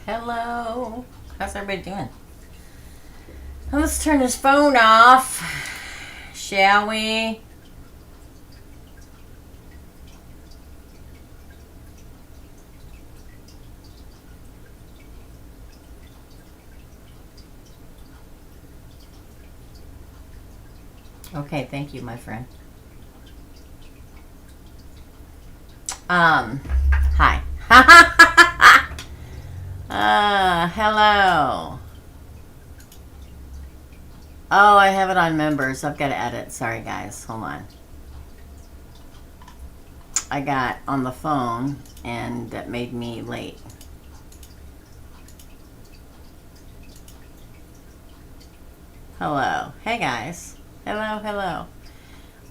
Hello. How's everybody doing? Well, let's turn this phone off, shall we? Okay, thank you, my friend. Hi. Hello. Oh, I have it on members. I've got to edit. Sorry, guys. Hold on. I got on the phone, and that made me late. Hello. Hey, guys. Hello, hello.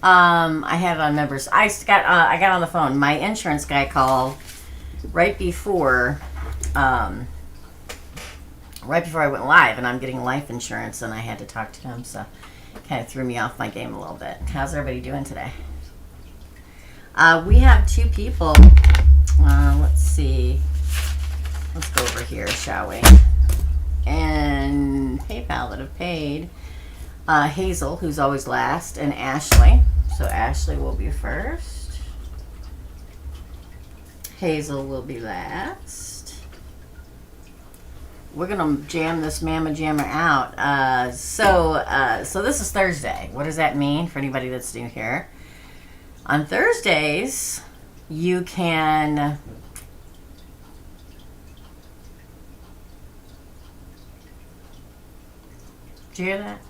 I had it on members. I got on the phone. My insurance guy called right before I went live, and I'm getting life insurance, and I had to talk to him, so kind of threw me off my game a little bit. How's everybody doing today? We have two people. Let's see. Let's go over here, shall we? And PayPal that have paid. Hazel, who's always last, and Ashley. So Ashley will be first. Hazel will be last. We're gonna jam this Mama Jammer out. So this is Thursday. What does that mean for anybody that's new here? On Thursdays, you can did you hear that?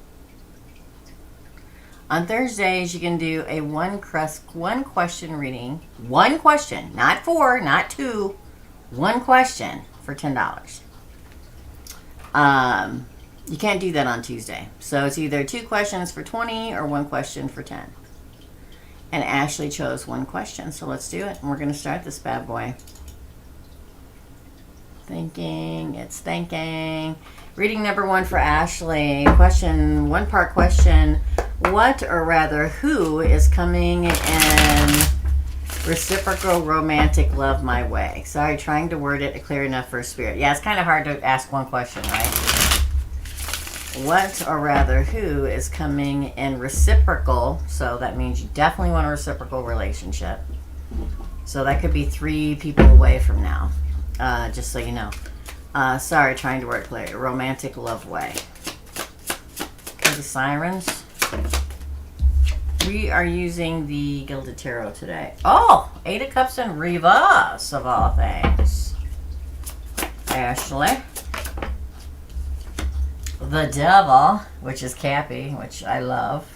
On Thursdays, you can do a one question reading. One question, not four, not two. One question for $10. You can't do that on Tuesday. So it's either two questions for $20 or one question for $10. And Ashley chose one question, so let's do it. And we're going to start this bad boy. Thinking, it's thinking. Reading number one for Ashley. Question, one-part question. What, or rather, who is coming in reciprocal romantic love my way? Sorry, trying to word it clear enough for spirit. Yeah, it's kind of hard to ask one question, right? What, or rather, who is coming in reciprocal? So that means you definitely want a reciprocal relationship. So that could be 3 people away from now. Just so you know. Sorry, trying to word it clear. Romantic love way. Okay, the sirens. We are using the Gilded Tarot today. Oh, 8 of Cups in reverse, of all things. Ashley. The Devil, which is Cappy, which I love.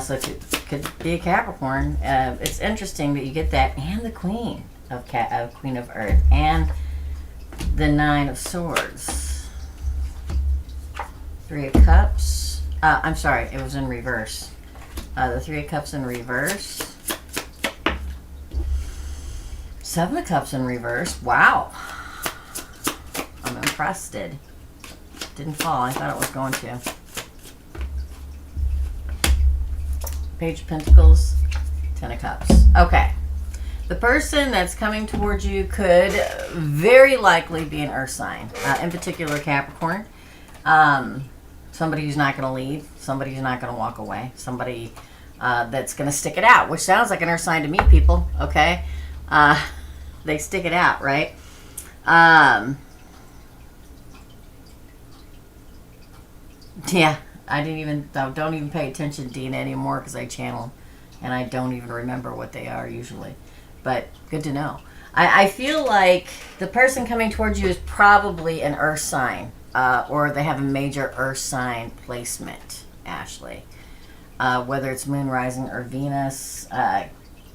So it could be a Capricorn. It's interesting that you get that, and the Queen of Queen of Earth, and the 9 of Swords. 3 of Cups. I'm sorry, it was in reverse. The 3 of Cups in reverse. 7 of Cups in reverse. Wow. I'm impressed. Didn't fall. I thought it was going to. Page of Pentacles. 10 of Cups. Okay. The person that's coming towards you could very likely be an earth sign. In particular, Capricorn. Somebody who's not going to leave. Somebody who's not going to walk away. Somebody that's going to stick it out, which sounds like an earth sign to me, people. Okay? They stick it out, right? Yeah, don't even pay attention to Dina anymore because I channel and I don't even remember what they are usually. But good to know. I feel like the person coming towards you is probably an earth sign. Or they have a major earth sign placement, Ashley. Whether it's moon rising or Venus,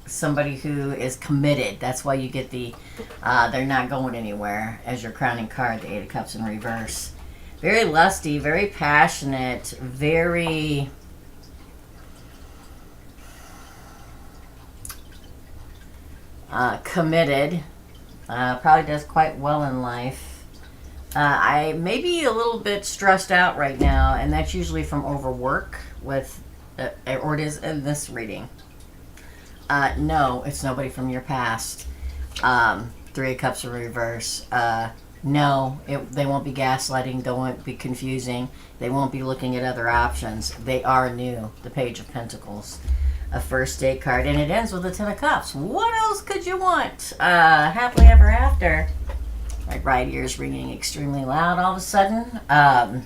somebody who is committed. That's why you get the they're not going anywhere as your crowning card, the 8 of Cups in reverse. Very lusty, very passionate, very committed. Probably does quite well in life. I may be a little bit stressed out right now, and that's usually from overwork with, or it is in this reading. No, it's nobody from your past. 3 of Cups in reverse. No, they won't be gaslighting. They won't be confusing. They won't be looking at other options. They are new. The Page of Pentacles. A first date card. And it ends with the Ten of Cups. What else could you want? Happily ever after. My right ear's ringing extremely loud all of a sudden. I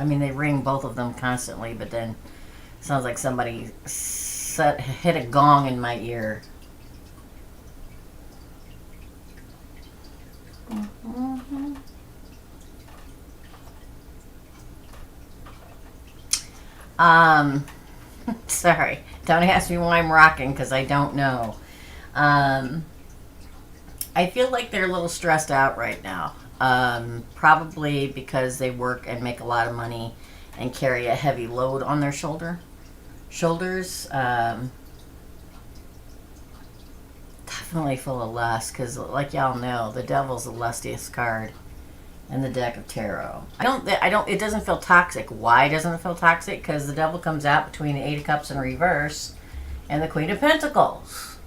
mean, they ring both of them constantly, but then it sounds like somebody hit a gong in my ear. Mm-hmm. Sorry. Don't ask me why I'm rocking, because I don't know. I feel like they're a little stressed out right now. Probably because they work and make a lot of money and carry a heavy load on their shoulders. Definitely full of lust, because like y'all know, the devil's the lustiest card in the deck of tarot. It doesn't feel toxic. Why doesn't it feel toxic? Because the devil comes out between the Eight of Cups in reverse and the Queen of Pentacles.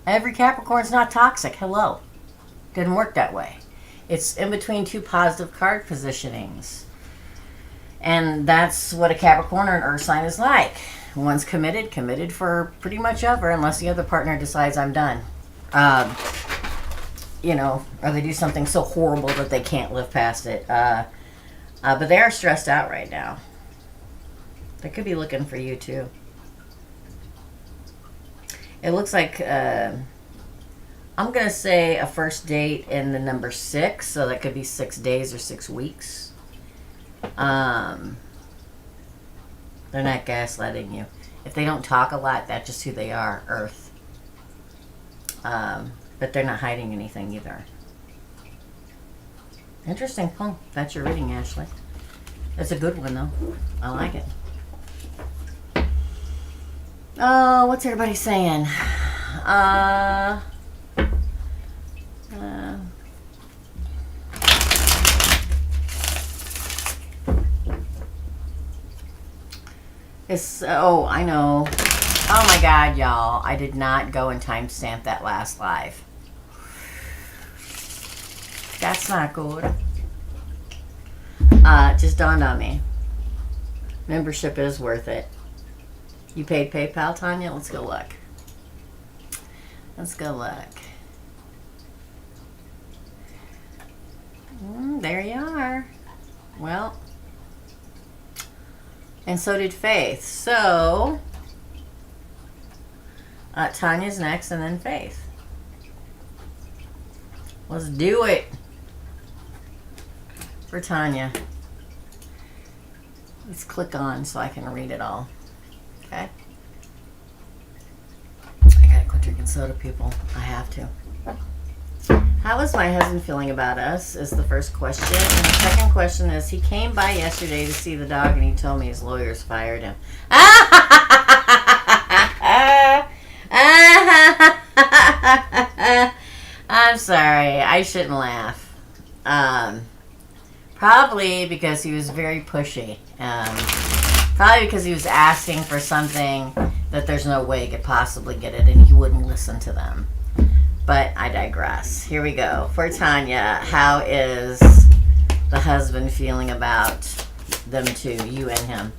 Every Capricorn's not toxic. Hello. Didn't work that way. It's in between two positive card positionings. And that's what a Capricorn or an Earth sign is like. One's committed for pretty much ever, unless the other partner decides I'm done. Or they do something so horrible that they can't live past it. But they are stressed out right now. They could be looking for you too. It looks like, I'm going to say a first date in the number 6, so that could be 6 days or 6 weeks. They're not gaslighting you. If they don't talk a lot, that's just who they are, Earth. But they're not hiding anything either. Interesting. Oh, that's your reading, Ashley. It's a good one, though. I like it. Oh, what's everybody saying? Oh, I know. Oh my God, y'all. I did not go and timestamp that last live. That's not good. It just dawned on me. Membership is worth it. You paid PayPal, Tanya? Let's go look. Let's go look. There you are. Well, and so did Faith. So, Tanya's next and then Faith. Let's do it for Tanya. Let's click on so I can read it all. Okay? I gotta quit drinking soda, people. I have to. How is my husband feeling about us is the first question. And the second question is, he came by yesterday to see the dog and he told me his lawyers fired him. I'm sorry. I shouldn't laugh. Probably because he was very pushy. Probably because he was asking for something that there's no way he could possibly get it and he wouldn't listen to them. But I digress. Here we go. For Tanya, how is the husband feeling about them two, you and him?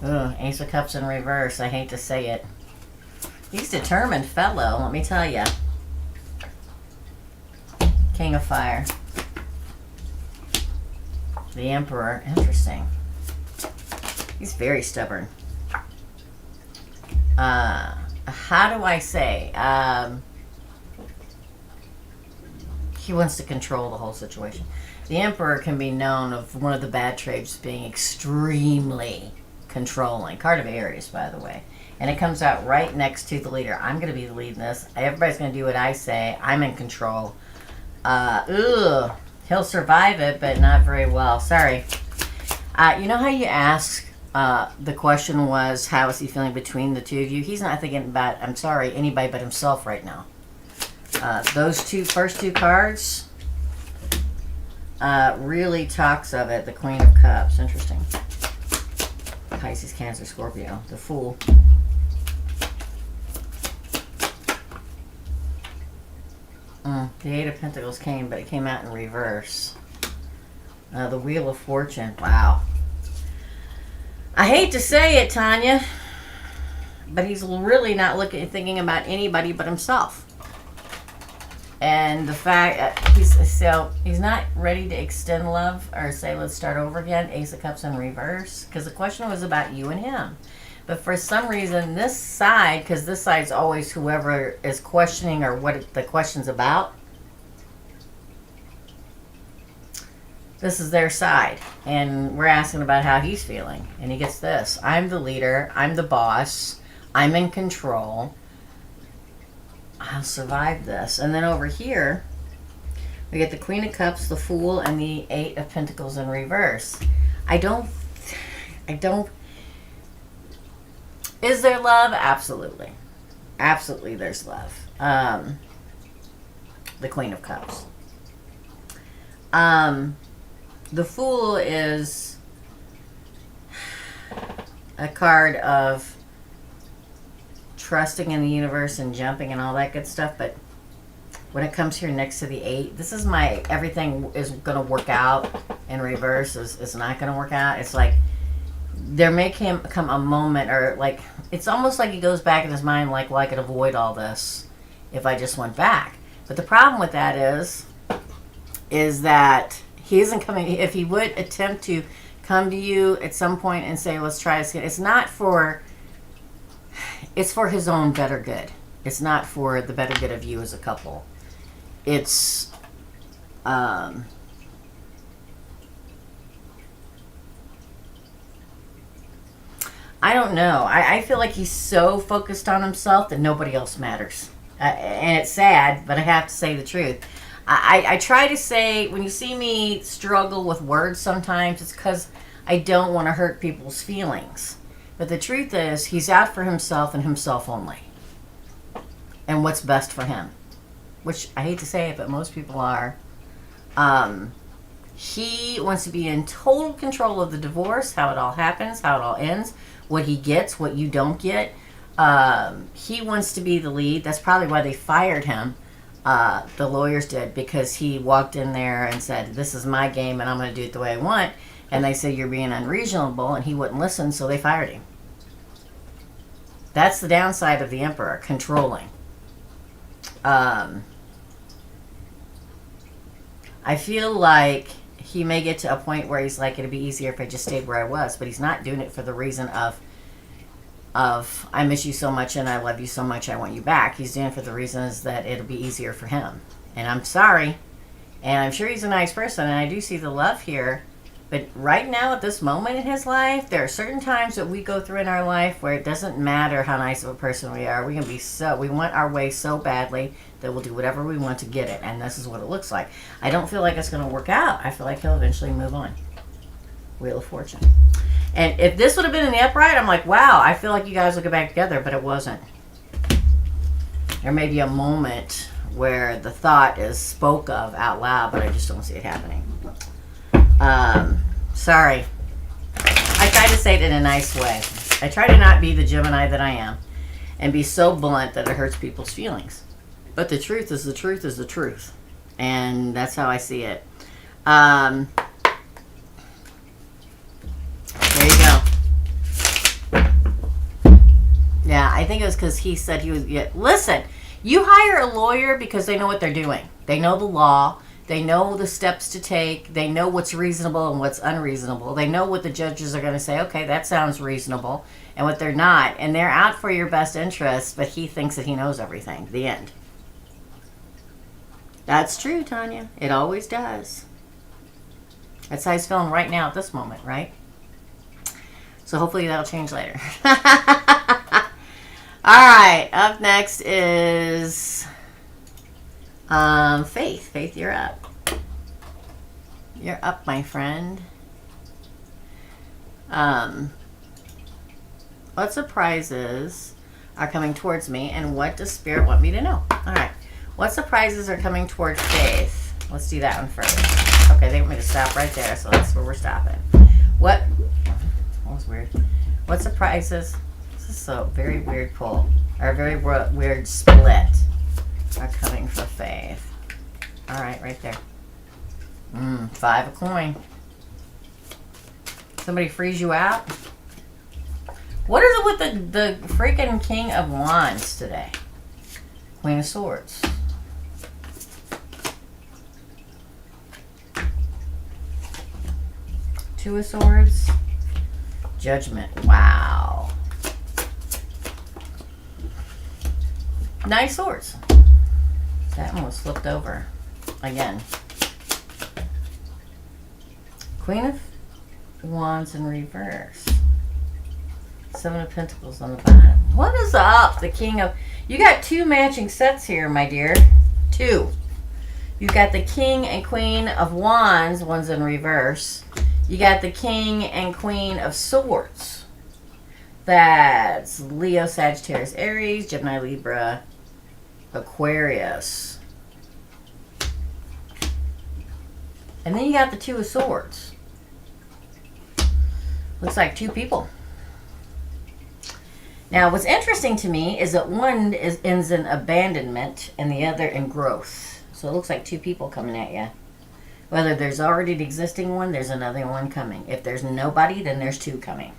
Ooh, Ace of Cups in reverse. I hate to say it. He's a determined fellow, let me tell you. King of Fire. The Emperor. Interesting. He's very stubborn. How do I say? He wants to control the whole situation. The Emperor can be known of one of the bad traits being extremely controlling. Card of Aries, by the way. And it comes out right next to the leader. I'm going to be leading this. Everybody's going to do what I say. I'm in control. He'll survive it, but not very well. Sorry. You know how you ask, the question was, how is he feeling between the two of you? He's not thinking about, I'm sorry, anybody but himself right now. Those first two cards really talks of it. The Queen of Cups. Interesting. Pisces, Cancer, Scorpio. The Fool. The Eight of Pentacles came, but it came out in reverse. The Wheel of Fortune. Wow. I hate to say it, Tanya, but he's really not thinking about anybody but himself. And the fact he's not ready to extend love or say let's start over again. Ace of Cups in reverse, because the question was about you and him. But for some reason, this side, because this side's always whoever is questioning or what the question's about, this is their side. And we're asking about how he's feeling. And he gets this. I'm the leader. I'm the boss. I'm in control. I'll survive this. And then over here, we get the Queen of Cups, the Fool, and the Eight of Pentacles in reverse. I don't... Is there love? Absolutely. Absolutely there's love. The Queen of Cups. The Fool is a card of trusting in the universe and jumping and all that good stuff, but when it comes here next to the 8, this is my everything is going to work out in reverse is not going to work out. It's like there may come a moment, or like it's almost like he goes back in his mind like, well, I could avoid all this if I just went back. But the problem with that is that he isn't coming. If he would attempt to come to you at some point and say, let's try this again, it's for his own better good. It's not for the better good of you as a couple. It's I don't know. I feel like he's so focused on himself that nobody else matters. And it's sad, but I have to say the truth. I try to say, when you see me struggle with words sometimes, it's because I don't want to hurt people's feelings. But the truth is, he's out for himself and himself only. And what's best for him. Which, I hate to say it, but most people are. He wants to be in total control of the divorce, how it all happens, how it all ends, what he gets, what you don't get. He wants to be the lead. That's probably why they fired him. The lawyers did, because he walked in there and said, this is my game and I'm going to do it the way I want. And they said, you're being unreasonable, and he wouldn't listen, so they fired him. That's the downside of the Emperor, controlling. I feel like he may get to a point where he's like, it'd be easier if I just stayed where I was, but he's not doing it for the reason of I miss you so much and I love you so much I want you back. He's doing it for the reasons that it'll be easier for him. And I'm sorry, and I'm sure he's a nice person, and I do see the love here. But right now, at this moment in his life, there are certain times that we go through in our life where it doesn't matter how nice of a person we are. We want our way so badly that we'll do whatever we want to get it. And this is what it looks like. I don't feel like it's going to work out. I feel like he'll eventually move on. Wheel of Fortune. And if this would have been in the upright, I'm like, wow, I feel like you guys will get back together, but it wasn't. There may be a moment where the thought is spoke of out loud, but I just don't see it happening. Sorry. I try to say it in a nice way. I try to not be the Gemini that I am and be so blunt that it hurts people's feelings. But the truth is the truth is the truth. And that's how I see it. There you go. Yeah, I think it was because he said he was... Yeah, listen, you hire a lawyer because they know what they're doing. They know the law. They know the steps to take. They know what's reasonable and what's unreasonable. They know what the judges are going to say, okay, that sounds reasonable, and what they're not. And they're out for your best interest, but he thinks that he knows everything. The end. That's true, Tanya. It always does. That's how he's feeling right now at this moment, right? So hopefully that'll change later. All right, up next is... Faith. Faith, you're up. You're up, my friend. What surprises are coming towards me, and what does Spirit want me to know? All right. What surprises are coming towards Faith? Let's do that one first. Okay, they want me to stop right there, so that's where we're stopping. That was weird. What surprises? This is a very weird pull, or a very weird split. Are coming for Faith. All right, right there. 5 of coin. Somebody frees you out? What is it with the freaking King of Wands today? Queen of Swords. Two of Swords. Judgment. Wow. Nice swords. That one was flipped over. Again. Queen of Wands in reverse. 7 of Pentacles on the bottom. What is up? The King of... You got 2 matching sets here, my dear. 2. You got the King and Queen of Wands. One's in reverse. You got the King and Queen of Swords. That's Leo, Sagittarius, Aries, Gemini, Libra, Aquarius. And then you got the 2 of Swords. Looks like 2 people. Now, what's interesting to me is that one ends in abandonment and the other in growth. So it looks like 2 people coming at you. Whether there's already an existing one, there's another one coming. If there's nobody, then there's 2 coming.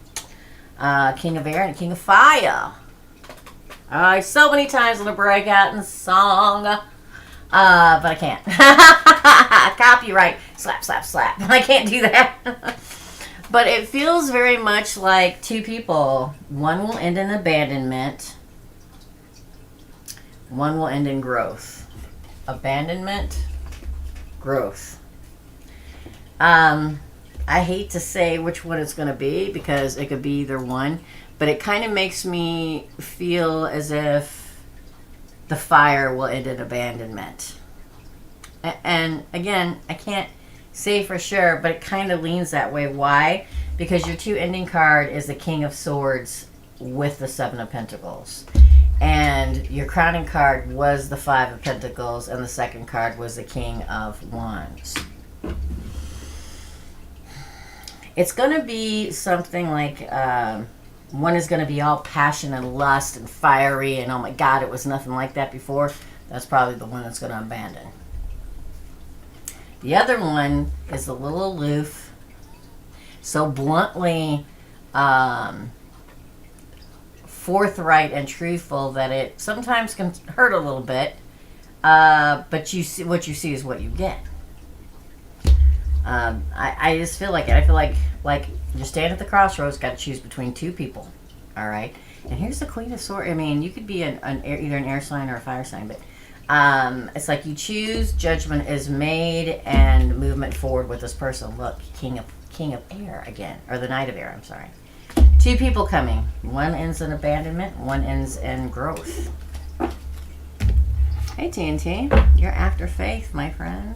King of Air and King of Fire. So many times want to break out in song. But I can't. Copyright. Slap, slap, slap. I can't do that. But it feels very much like 2 people. One will end in abandonment. One will end in growth. Abandonment. Growth. I hate to say which one it's going to be because it could be either one. But it kind of makes me feel as if the fire will end in abandonment. And again, I can't say for sure, but it kind of leans that way. Why? Because your 2 ending card is the King of Swords with the 7 of Pentacles. And your crowning card was the 5 of Pentacles, and the second card was the King of Wands. It's going to be something like... one is going to be all passion and lust and fiery and oh my God, it was nothing like that before. That's probably the one that's going to abandon. The other one is a little aloof, so bluntly forthright and truthful that it sometimes can hurt a little bit, but you see, what you see is what you get. I just feel like it. I feel like you stand at the crossroads, got to choose between 2 people. All right, and here's the Queen of Swords. I mean, you could be either an air sign or a fire sign, but it's like you choose. Judgment is made, and movement forward with this person. Look, King of Air again, or the Knight of Air. I'm sorry. 2 people coming. One ends in abandonment. One ends in growth. Hey TNT, you're after Faith, my friend.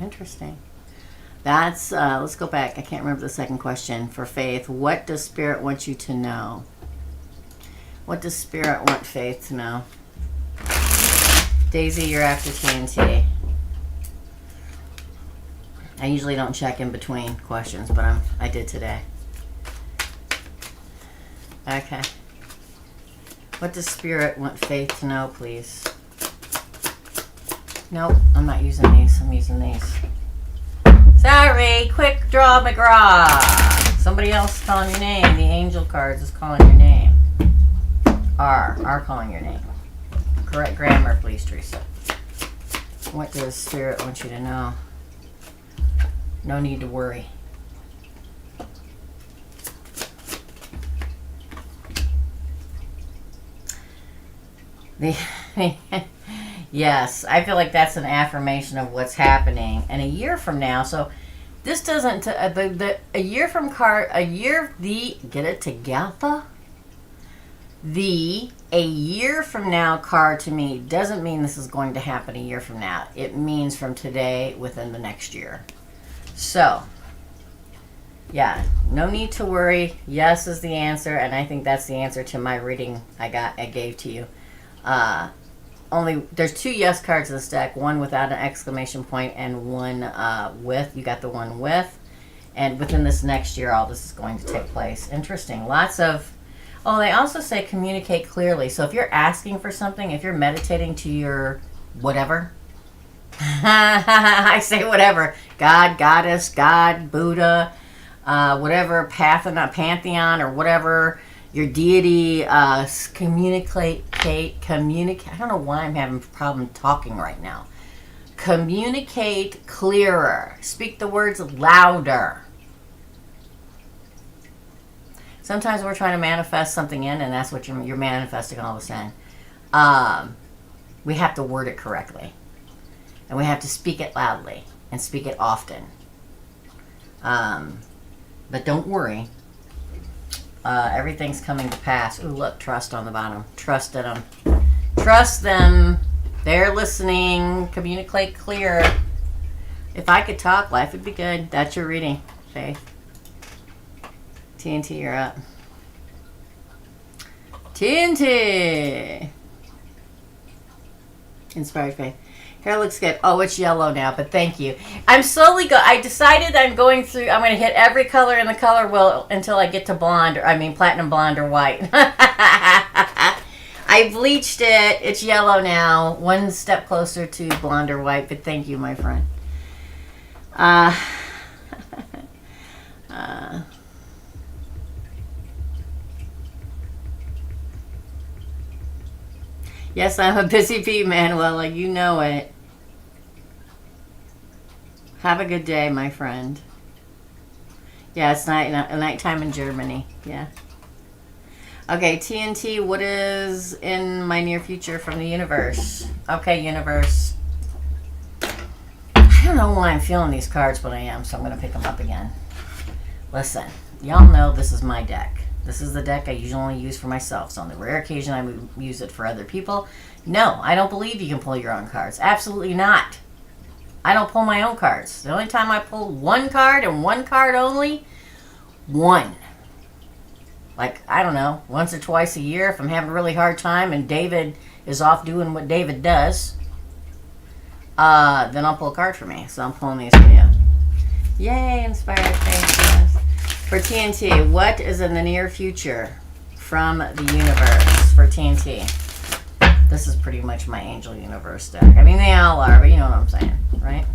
Interesting. That's, let's go back. I can't remember the second question for Faith. What does Spirit want you to know? What does Spirit want Faith to know? Daisy, you're after TNT. I usually don't check in between questions, but I did today. Okay. What does Spirit want Faith to know, please? Nope, I'm not using these. I'm using these. Sorry, quick draw McGraw. Somebody else is calling your name. The angel cards is calling your name. Are calling your name. Correct grammar, please, Teresa. What does Spirit want you to know? No need to worry. Yes, I feel like that's an affirmation of what's happening. And a year from now, so this doesn't, a year from card, get it together? A year from now card to me doesn't mean this is going to happen a year from now. It means from today within the next year. So, yeah, no need to worry. Yes is the answer, and I think that's the answer to my reading I gave to you. There's 2 yes cards in this deck, one without an exclamation point and one with. You got the one with, and within this next year all this is going to take place. Interesting. Lots of Oh, they also say communicate clearly. So if you're asking for something, if you're meditating to your whatever, I say whatever, God, Goddess, God, Buddha, whatever, pantheon or whatever, your deity, communicate. I don't know why I'm having a problem talking right now. Communicate clearer. Speak the words louder. Sometimes we're trying to manifest something in, and that's what you're manifesting all of a sudden. We have to word it correctly. And we have to speak it loudly and speak it often. But don't worry. Everything's coming to pass. Ooh, look, trust on the bottom. Trust in them. Trust them. They're listening. Communicate clear. If I could talk, life would be good. That's your reading, Faith. TNT, you're up. TNT. Inspired Faith. Hair looks good. Oh, it's yellow now, but thank you. I'm slowly I decided I'm going to hit every color in the color wheel until I get to blonde, platinum blonde or white. I bleached it. It's yellow now. One step closer to blonde or white, but thank you, my friend. Yes, I'm a busy bee, Manuela. You know it. Have a good day, my friend. Yeah, it's nighttime in Germany. Yeah. Okay, TNT, what is in my near future from the universe? Okay, universe. I don't know why I'm feeling these cards, but I am, so I'm going to pick them up again. Listen, y'all know this is my deck. This is the deck I usually only use for myself. So on the rare occasion I would use it for other people. No, I don't believe you can pull your own cards. Absolutely not. I don't pull my own cards. The only time I pull one card and one card only, one. Like, I don't know, once or twice a year if I'm having a really hard time and David is off doing what David does, then I'll pull a card for me. So I'm pulling these for you. Yay, inspired. Thanks. For TNT, what is in the near future from the universe for TNT? This is pretty much my angel universe deck. I mean, they all are, but you know what I'm saying, right?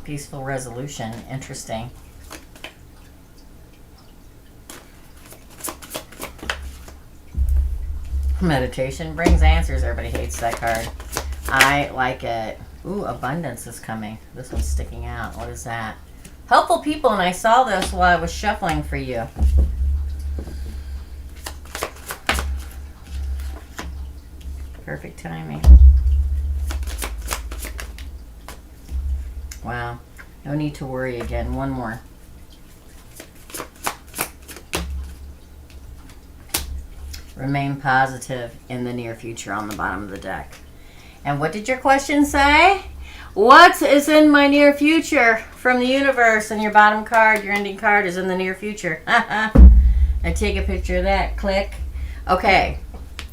Peaceful resolution. Interesting. Meditation brings answers. Everybody hates that card. I like it. Ooh, abundance is coming. This one's sticking out. What is that? Helpful people, and I saw this while I was shuffling for you. Perfect timing. Wow. No need to worry again. One more. Remain positive in the near future on the bottom of the deck. And what did your question say? What is in my near future from the universe? And your bottom card, your ending card, is in the near future. I take a picture of that. Click. Okay.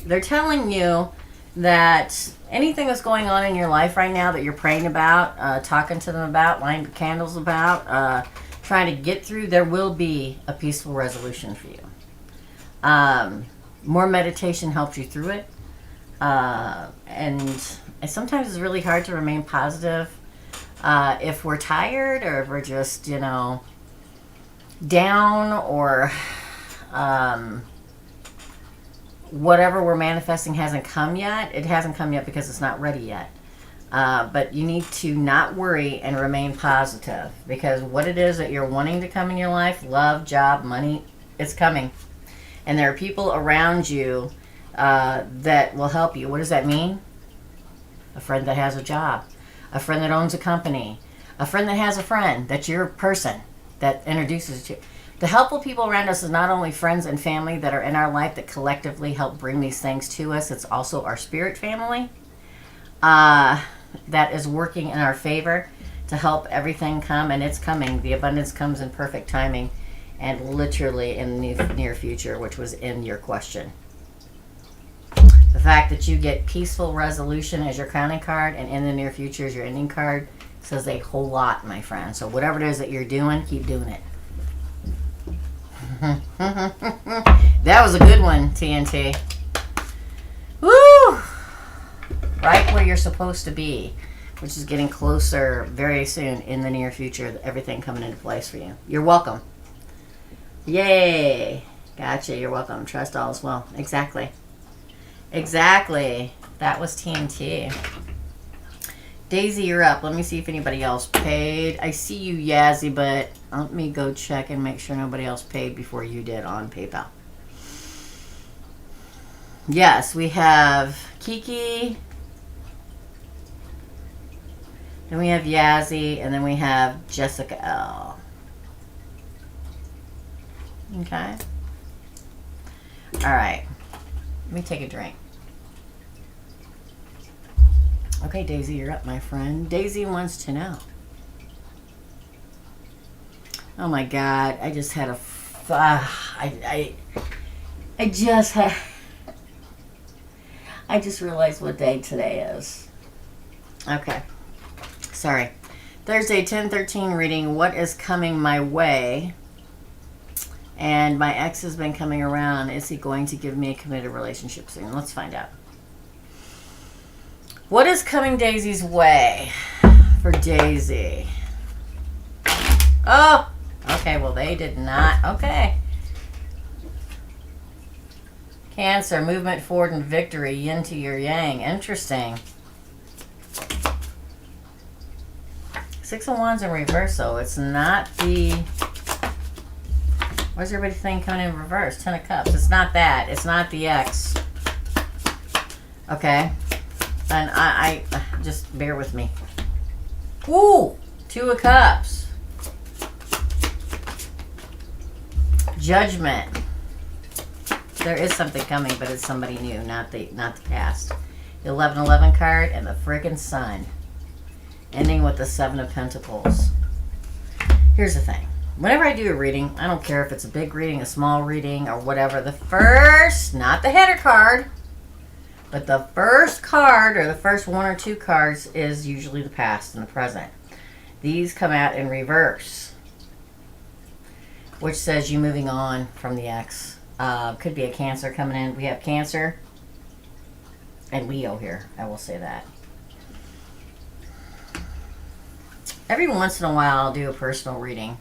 They're telling you that anything that's going on in your life right now that you're praying about, talking to them about, lighting candles about, trying to get through, there will be a peaceful resolution for you. More meditation helps you through it. And sometimes it's really hard to remain positive if we're tired or if we're just, down or whatever we're manifesting hasn't come yet. It hasn't come yet because it's not ready yet. But you need to not worry and remain positive, because what it is that you're wanting to come in your life, love, job, money, it's coming. And there are people around you that will help you. What does that mean? A friend that has a job, a friend that owns a company, a friend that has a friend that's your person that introduces you. The helpful people around us is not only friends and family that are in our life that collectively help bring these things to us, it's also our spirit family that is working in our favor to help everything come, and it's coming. The abundance comes in perfect timing and literally in the near future, which was in your question. The fact that you get peaceful resolution as your crowning card and in the near future as your ending card Says a whole lot, my friend. So whatever it is that you're doing, keep doing it. That was a good one, TNT. Woo! Right where you're supposed to be, which is getting closer very soon in the near future. Everything coming into place for you. You're welcome. Yay. Gotcha. You're welcome. Trust all is well. Exactly. Exactly. That was TNT. Daisy, you're up. Let me see if anybody else paid. I see you, Yazzy, but let me go check and make sure nobody else paid before you did on PayPal. Yes, we have Kiki. Then we have Yazzy, and then we have Jessica L. Okay. All right. Let me take a drink. Okay, Daisy, you're up, my friend. Daisy wants to know. Oh my God, I just had a. I just realized what day today is. Okay, sorry. Thursday, 10/13 reading. What is coming my way? And my ex has been coming around. Is he going to give me a committed relationship soon? Let's find out. What is coming Daisy's way for Daisy? Oh, okay. Well, they did not. Okay. Cancer, movement forward and victory, yin to your yang. Interesting. Six of Wands in reverse, so it's not the... Where's everybody think coming in reverse? Ten of Cups. It's not that. It's not the ex. Okay. And I just bear with me. Ooh, Two of Cups. Judgment. There is something coming, but it's somebody new, not the past. The 11-11 card and the friggin' Sun. Ending with the Seven of Pentacles. Here's the thing. Whenever I do a reading, I don't care if it's a big reading, a small reading, or whatever. The first, not the header card, but the first card or the first one or two cards is usually the past and the present. These come out in reverse, which says you moving on from the ex. Could be a Cancer coming in. We have Cancer and Leo here. I will say that. Every once in a while, I'll do a personal reading.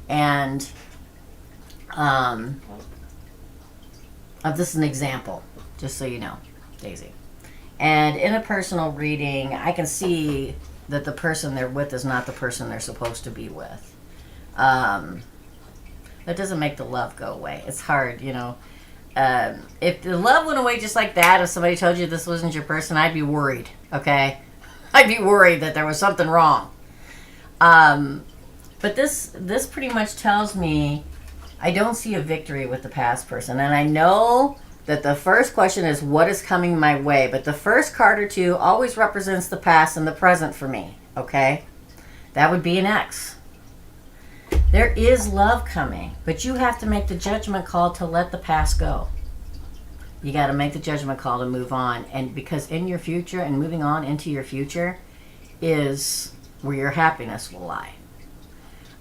And this is an example, just so you know, Daisy. And in a personal reading, I can see that the person they're with is not the person they're supposed to be with. That doesn't make the love go away. It's hard, you know. If the love went away just like that, if somebody told you this wasn't your person, I'd be worried, okay? I'd be worried that there was something wrong. But this pretty much tells me I don't see a victory with the past person. And I know that the first question is what is coming my way. But the first card or two always represents the past and the present for me. Okay? That would be an ex. There is love coming. But you have to make the judgment call to let the past go. You got to make the judgment call to move on. And because in your future and moving on into your future is where your happiness will lie.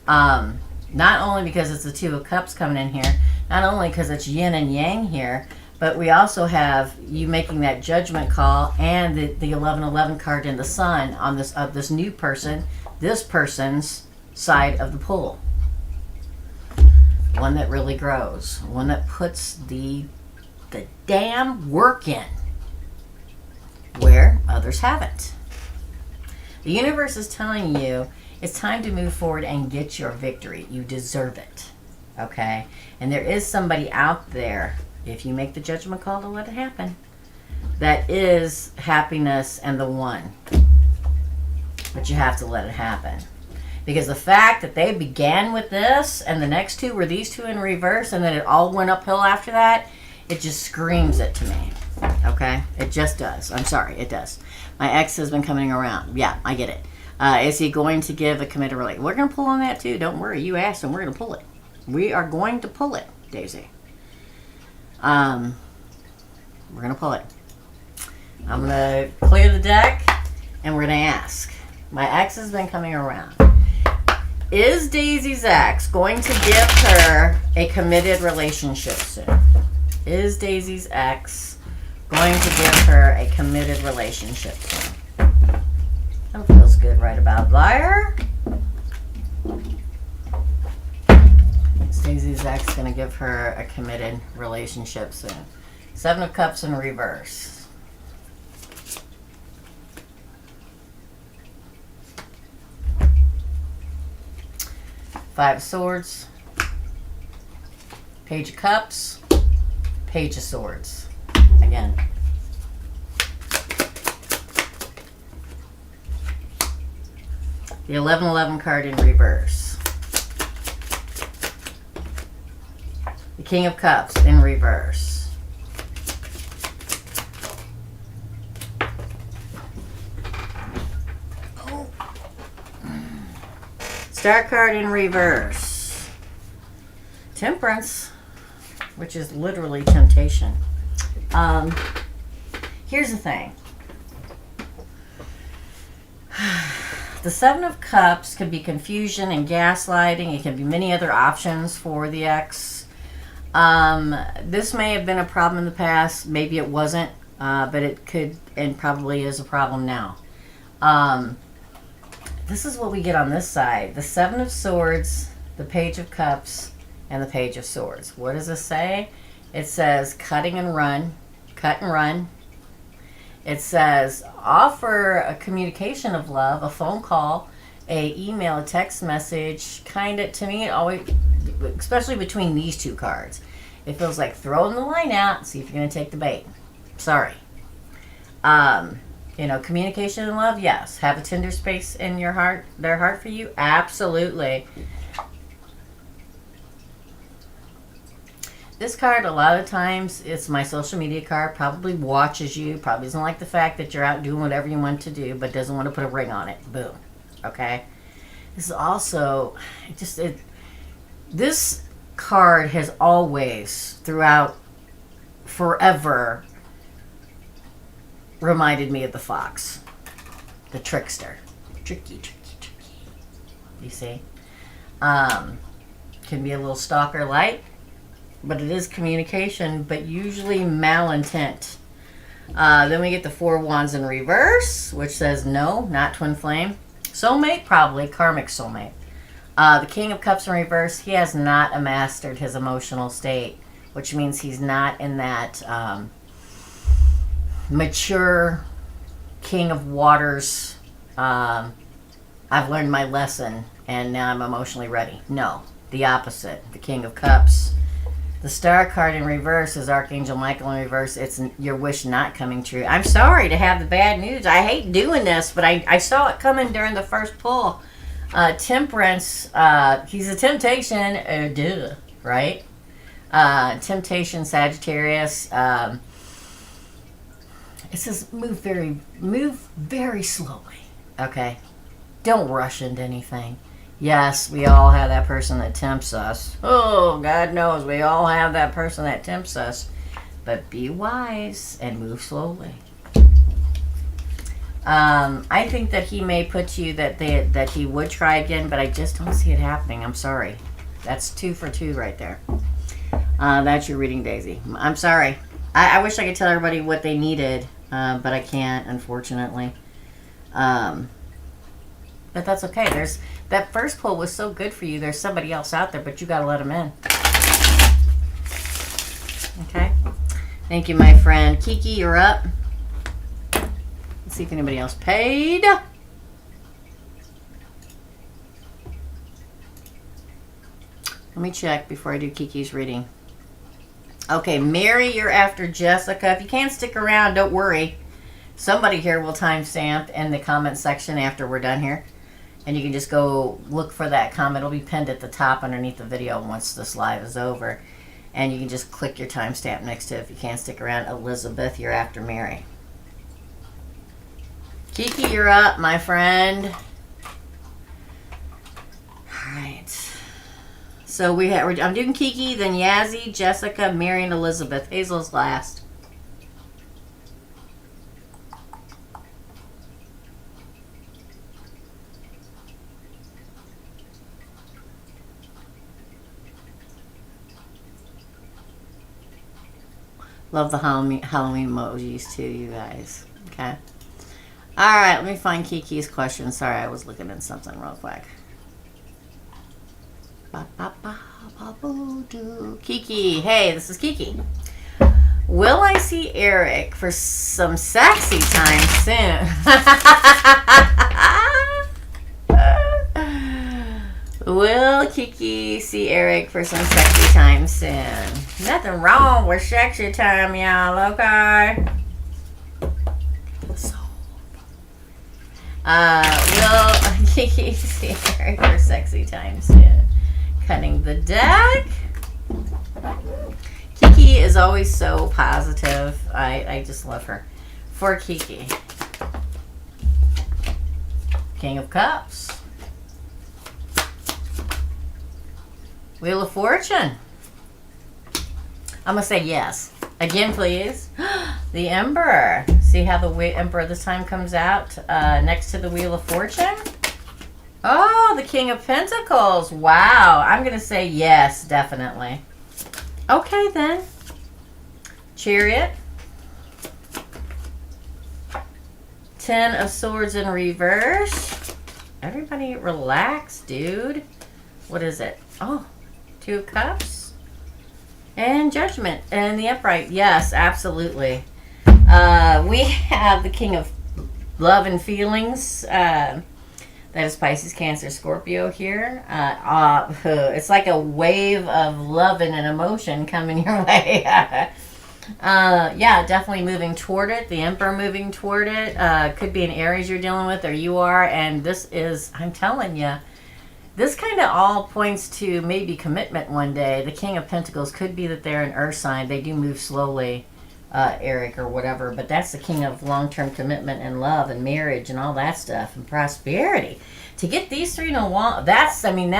Not only because it's the Two of Cups coming in here, not only because it's yin and yang here, but we also have you making that judgment call and the 11-11 card in the Sun on this new person, this person's side of the pool. One that really grows, one that puts the damn work in where others haven't. The universe is telling you it's time to move forward and get your victory. You deserve it. Okay? And there is somebody out there, if you make the judgment call to let it happen, that is happiness and the one. But you have to let it happen. Because the fact that they began with this and the next two were these two in reverse and then it all went uphill after that, it just screams it to me. Okay? It just does. I'm sorry, it does. My ex has been coming around. Yeah, I get it. Is he going to give a committed relationship? We're going to pull on that too. Don't worry. You asked and we're going to pull it. We are going to pull it, Daisy. We're going to pull it. I'm going to clear the deck and we're going to ask. My ex has been coming around. Is Daisy's ex going to give her a committed relationship soon? Is Daisy's ex going to give her a committed relationship soon? That feels good right about there. Is Daisy's ex going to give her a committed relationship soon? 7 of Cups in reverse. Five of Swords, Page of Cups, Page of Swords. Again. The 11-11 card in reverse. The King of Cups in reverse. Star card in reverse. Temperance, which is literally temptation. Here's the thing. The 7 of Cups could be confusion and gaslighting. It can be many other options for the ex. This may have been a problem in the past. Maybe it wasn't, but it could and probably is a problem now. This is what we get on this side. The 7 of Swords, the Page of Cups, and the Page of Swords. What does this say? It says cutting and run. Cut and run. It says offer a communication of love, a phone call, a email, a text message. Kind of, to me, it always, especially between these two cards, it feels like throwing the line out and see if you're going to take the bait. Sorry. You know, communication and love, yes. Have a tender space in your heart, their heart for you, absolutely. This card, a lot of times, it's my social media card. Probably watches you. Probably doesn't like the fact that you're out doing whatever you want to do, but doesn't want to put a ring on it. Boom. Okay? This is also, this card has always, throughout forever, reminded me of the fox. The trickster. Tricky, tricky, tricky. You see? Can be a little stalker light. But it is communication, but usually malintent. Then we get the 4 of Wands in reverse, which says no, not twin flame. Soulmate, probably. Karmic soulmate. The King of Cups in reverse, he has not mastered his emotional state, which means he's not in that mature King of Waters, I've learned my lesson, and now I'm emotionally ready. No, the opposite. The King of Cups. The Star card in reverse is Archangel Michael in reverse. It's your wish not coming true. I'm sorry to have the bad news. I hate doing this, but I saw it coming during the first pull. Temperance, he's a temptation. Duh, right? Temptation, Sagittarius. It says move very slowly. Okay? Don't rush into anything. Yes, we all have that person that tempts us. Oh, God knows we all have that person that tempts us. But be wise and move slowly. I think that he may put you that he would try again, but I just don't see it happening. I'm sorry. That's 2 for 2 right there. That's your reading, Daisy. I'm sorry. I wish I could tell everybody what they needed, but I can't, unfortunately. But that's okay. That first pull was so good for you. There's somebody else out there, but you got to let them in. Okay? Thank you, my friend. Kiki, you're up. Let's see if anybody else paid. Let me check before I do Kiki's reading. Okay, Mary, you're after Jessica. If you can't stick around, don't worry. Somebody here will timestamp in the comment section after we're done here. And you can just go look for that comment. It'll be pinned at the top underneath the video once this live is over. And you can just click your timestamp next to it if you can't stick around. Elizabeth, you're after Mary. Kiki, you're up, my friend. Alright. So I'm doing Kiki, then Yazzy, Jessica, Mary, and Elizabeth. Hazel's last. Love the Halloween emojis too, you guys. Okay. All right, let me find Kiki's question. Sorry, I was looking at something real quick. Kiki, hey, this is Kiki. Will I see Eric for some sexy time soon? Will Kiki see Eric for some sexy time soon? Nothing wrong with sexy time, y'all, okay? Will Kiki see Eric for sexy time soon? Cutting the deck. Kiki is always so positive. I just love her. For Kiki. King of Cups. Wheel of Fortune. I'm going to say yes. Again, please. The Emperor. See how the Emperor this time comes out next to the Wheel of Fortune? Oh, the King of Pentacles. Wow. I'm going to say yes, definitely. Okay, then. Chariot. 10 of Swords in reverse. Everybody relax, dude. What is it? Oh, 2 of Cups. And Judgment. And the Upright. Yes, absolutely. We have the King of Love and Feelings. That is Pisces, Cancer, Scorpio here. It's like a wave of love and an emotion coming your way. Yeah, definitely moving toward it. The Emperor moving toward it. Could be an Aries you're dealing with, or you are. And this is, I'm telling you, this kind of all points to maybe commitment one day. The King of Pentacles could be that they're an earth sign. They do move slowly, Eric or whatever. But that's the King of long-term commitment and love and marriage and all that stuff and prosperity. To get these three in a wall, that's something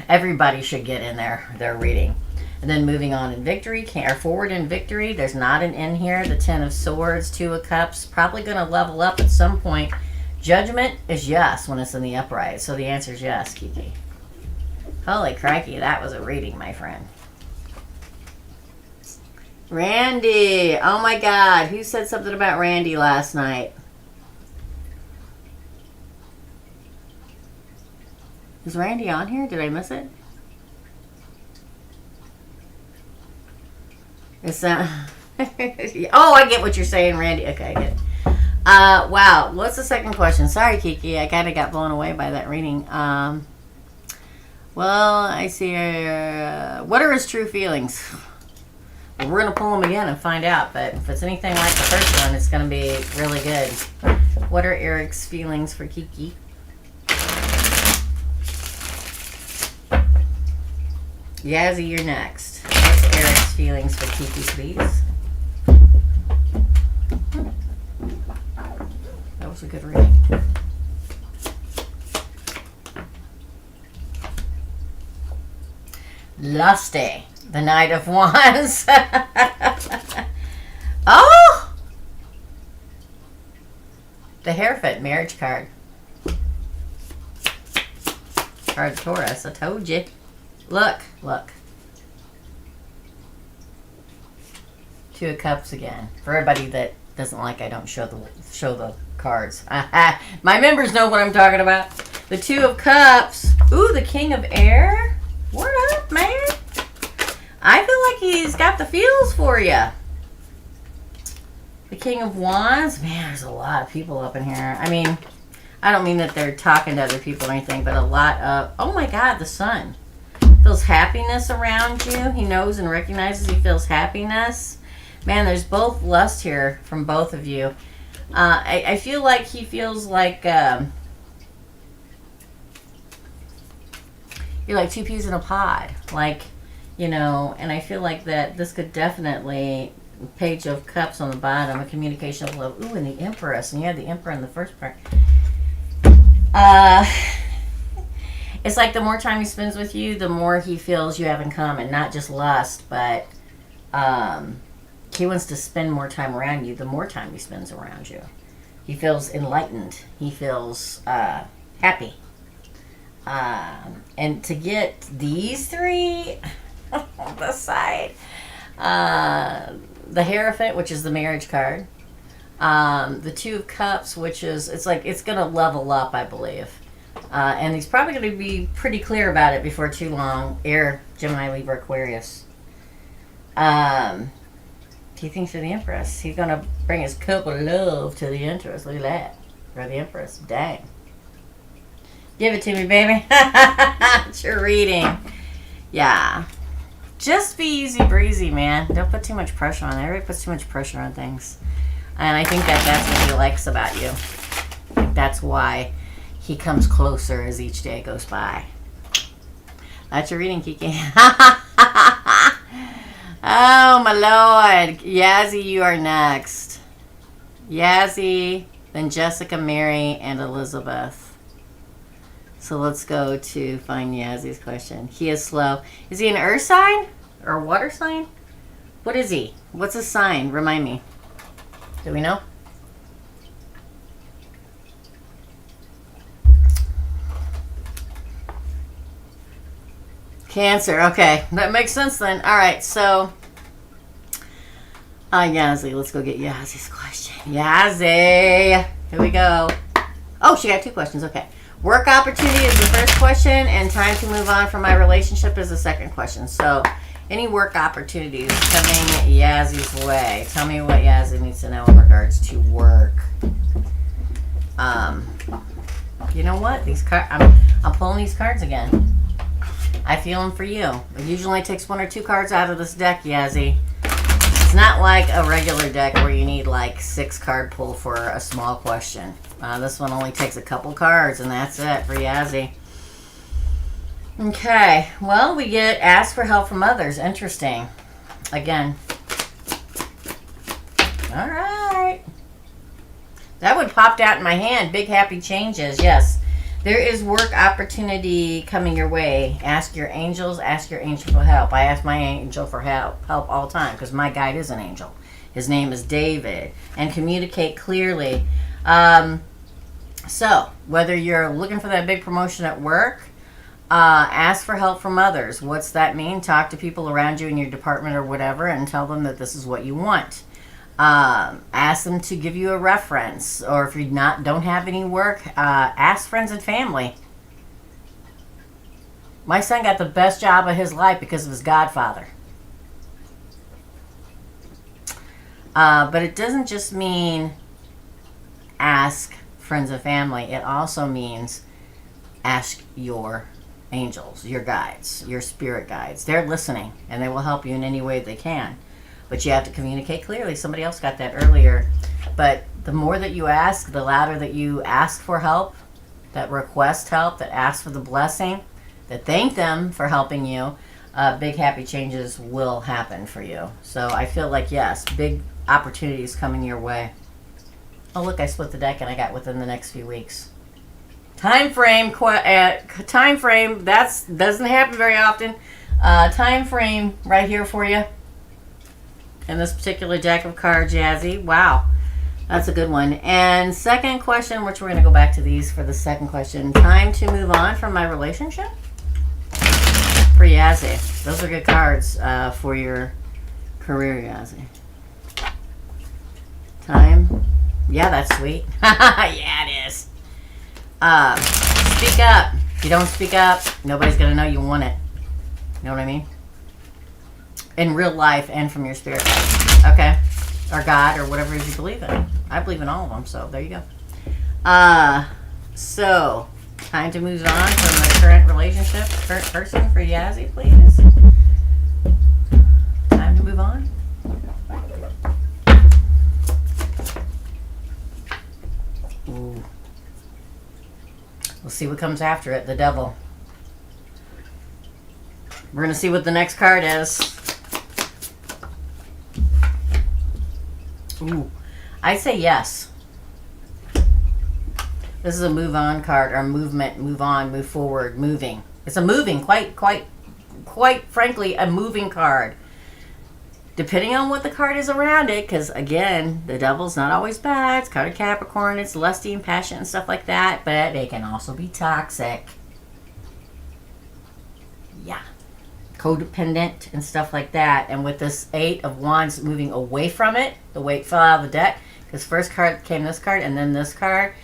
everybody should get in their reading. And then moving on in victory, or forward in victory. There's not an N here. The 10 of Swords, 2 of Cups. Probably going to level up at some point. Judgment is yes when it's in the upright. So the answer is yes, Kiki. Holy crikey, that was a reading, my friend. Randy. Oh my God. Who said something about Randy last night? Is Randy on here? Did I miss it? It's oh, I get what you're saying, Randy. Okay, I get it. Wow. What's the second question? Sorry, Kiki. I kind of got blown away by that reading. Well, I see. What are his true feelings? Well, we're going to pull them again and find out. But if it's anything like the first one, it's going to be really good. What are Eric's feelings for Kiki? Yazzy, you're next. What's Eric's feelings for Kiki, please? That was a good reading. Lusty, the Knight of Wands. Oh! The Hairfit marriage card. Card Taurus, I told you. Look, look. 2 of Cups again. For everybody that doesn't like I don't show the cards. My members know what I'm talking about. The 2 of Cups. Ooh, the King of Air. What up, man? I feel like he's got the feels for you. The King of Wands. Man, there's a lot of people up in here. I mean, I don't mean that they're talking to other people or anything, but a lot of... Oh my God, the Sun. Feels happiness around you. He knows and recognizes he feels happiness. Man, there's both lust here from both of you. I feel like he feels like you're like 2 peas in a pod. Like, you know, and I feel like that this could definitely... Page of Cups on the bottom, a communication of love. Ooh, and the Empress. And you had the Emperor in the first part. It's like the more time he spends with you, the more he feels you have in common. Not just lust, but he wants to spend more time around you the more time he spends around you. He feels enlightened. He feels happy. And to get these 3, the side. The Hierophant, which is the marriage card. The Two of Cups, which is, it's like it's going to level up, I believe. And he's probably going to be pretty clear about it before too long. Air, Gemini, Libra, Aquarius. He thinks you're the Empress. He's going to bring his cup of love to the Empress. Look at that. Or the Empress. Dang. Give it to me, baby. It's your reading. Yeah. Just be easy breezy, man. Don't put too much pressure on it. Everybody puts too much pressure on things. And I think that's what he likes about you. I think that's why he comes closer as each day goes by. That's your reading, Kiki. Oh, my Lord. Yazzy, you are next. Yazzy, then Jessica, Mary, and Elizabeth. So let's go to find Yazzy's question. He is slow. Is he an earth sign or a water sign? What is he? What's his sign? Remind me. Do we know? Cancer. Okay. That makes sense then. All right. So, Yazzy. Let's go get Yazzy's question. Yazzy. Here we go. Oh, she got 2 questions. Okay. Work opportunity is the first question, and time to move on from my relationship is the second question. So, any work opportunities coming Yazzy's way? Tell me what Yazzy needs to know in regards to work. You know what? These cards. I'm pulling these cards again. I feel them for you. It usually takes 1 or 2 cards out of this deck, Yazzy. It's not like a regular deck where you need like 6 card pull for a small question. This one only takes a couple cards, and that's it for Yazzy. Okay, well, we get ask for help from others. Interesting. Again. All right. That one popped out in my hand. Big happy changes. Yes. There is work opportunity coming your way. Ask your angels. Ask your angel for help. I ask my angel for help all the time because my guide is an angel. His name is David. And communicate clearly. So, whether you're looking for that big promotion at work, ask for help from others. What's that mean? Talk to people around you in your department or whatever and tell them that this is what you want. Ask them to give you a reference, or if you don't have any work, ask friends and family. My son got the best job of his life because of his godfather. But it doesn't just mean ask friends and family. It also means ask your angels, your guides, your spirit guides. They're listening, and they will help you in any way they can. But you have to communicate clearly. Somebody else got that earlier. But the more that you ask, the louder that you ask for help, that request help, that ask for the blessing, that thank them for helping you, big happy changes will happen for you. So I feel like, yes, big opportunities coming your way. Oh, look, I split the deck and I got within the next few weeks. Time frame, that doesn't happen very often. Time frame right here for you. In this particular deck of cards, Yazzy. Wow. That's a good one. And second question, which we're going to go back to these for the second question. Time to move on from my relationship? For Yazzy. Those are good cards for your career, Yazzy. Time. Yeah, that's sweet. Yeah, it is. Speak up. If you don't speak up, nobody's going to know you want it. You know what I mean? In real life and from your spirit guides, okay? Or God, or whatever it is you believe in. I believe in all of them, so there you go. So, time to move on from the current relationship, current person for Yazzy, please. Time to move on. Ooh. We'll see what comes after it, the devil. We're going to see what the next card is. Ooh, I say yes. This is a move on card, or movement, move on, move forward, moving. It's a moving, quite frankly, a moving card. Depending on what the card is around it, because again, the devil's not always bad. It's card of Capricorn, it's lusty and passionate and stuff like that, but it can also be toxic. Yeah. codependent and stuff like that. And with this 8 of Wands moving away from it, the weight fell out of the deck, because first card came this card and then this card.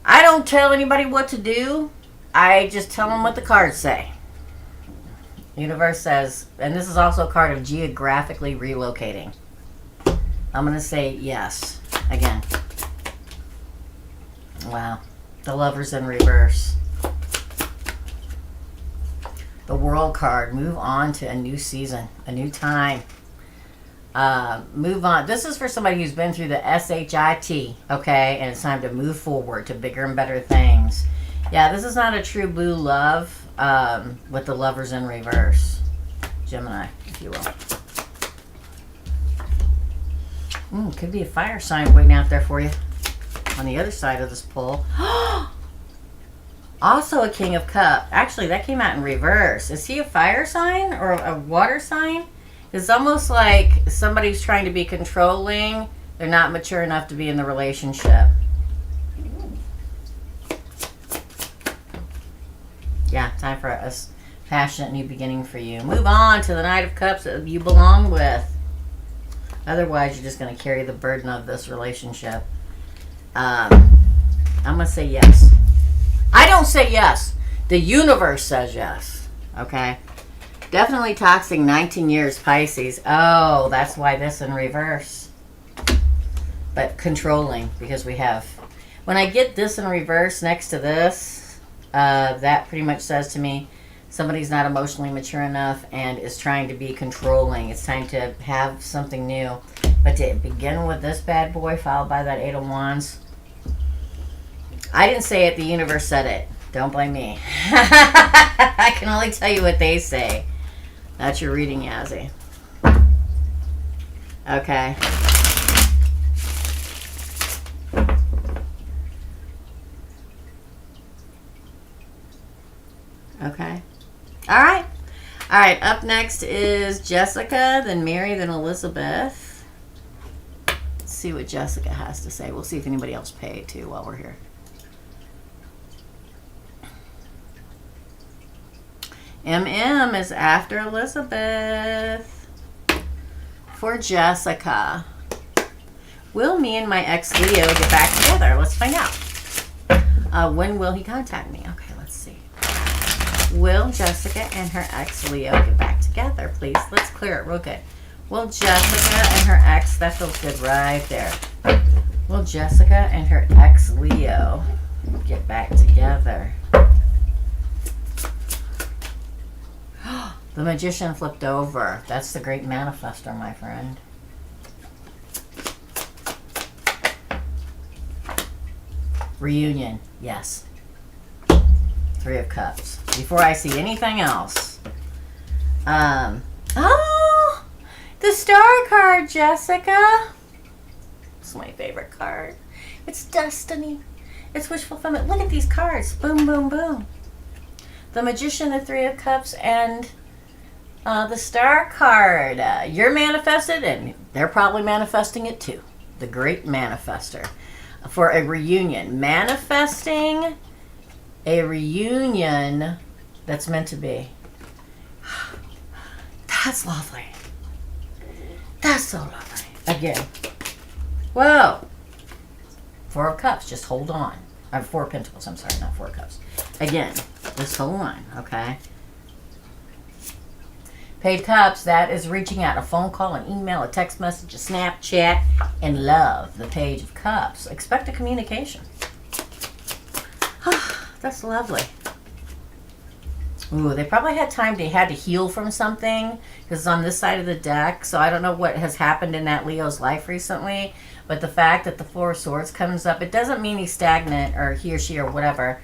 I don't tell anybody what to do. I just tell them what the cards say. Universe says, and this is also a card of geographically relocating. I'm going to say yes again. Wow. The Lovers in reverse. The World card. Move on to a new season, a new time. Move on. This is for somebody who's been through the SHIT, okay? And it's time to move forward to bigger and better things. Yeah, this is not a true blue love with the Lovers in reverse. Gemini, if you will. Could be a fire sign waiting out there for you on the other side of this pull. Also a King of Cups. Actually, that came out in reverse. Is he a fire sign or a water sign? It's almost like somebody's trying to be controlling. They're not mature enough to be in the relationship. Yeah, time for a passionate new beginning for you. Move on to the Knight of Cups that you belong with. Otherwise, you're just going to carry the burden of this relationship. I'm going to say yes. I don't say yes. The universe says yes. Okay? Definitely toxic 19 years Pisces. Oh, that's why this in reverse. But controlling, because we have... When I get this in reverse next to this, that pretty much says to me somebody's not emotionally mature enough and is trying to be controlling. It's time to have something new. But to begin with this bad boy, followed by that 8 of Wands... I didn't say it. The universe said it. Don't blame me. I can only tell you what they say. That's your reading, Yazzy. Okay. Okay. All right. All right. Up next is Jessica, then Mary, then Elizabeth. Let's see what Jessica has to say. We'll see if anybody else paid too while we're here. MM is after Elizabeth. For Jessica. Will me and my ex Leo get back together? Let's find out. When will he contact me? Okay, let's see. Will Jessica and her ex Leo get back together? Please, let's clear it real good. Will Jessica and her ex, that feels good right there. Will Jessica and her ex Leo get back together? The Magician flipped over. That's the great manifestor, my friend. Reunion. Yes. 3 of Cups. Before I see anything else. Oh! The Star card, Jessica. It's my favorite card. It's destiny. It's wish fulfillment. Look at these cards. Boom, boom, boom. The Magician, the 3 of Cups, and... the Star card. You're manifested, and they're probably manifesting it too. The great manifester. For a reunion. Manifesting a reunion that's meant to be. That's lovely. That's so lovely. Again. Whoa. 4 of Cups. Just hold on. 4 of Pentacles. I'm sorry, not 4 of Cups. Again. Just hold on. Okay. Paid Cups, that is reaching out. A phone call, an email, a text message, a Snapchat, and love. The Page of Cups. Expect a communication. That's lovely. Ooh, they probably had time. They had to heal from something because it's on this side of the deck. So I don't know what has happened in that Leo's life recently. But the fact that the 4 of Swords comes up, it doesn't mean he's stagnant or he or she or whatever.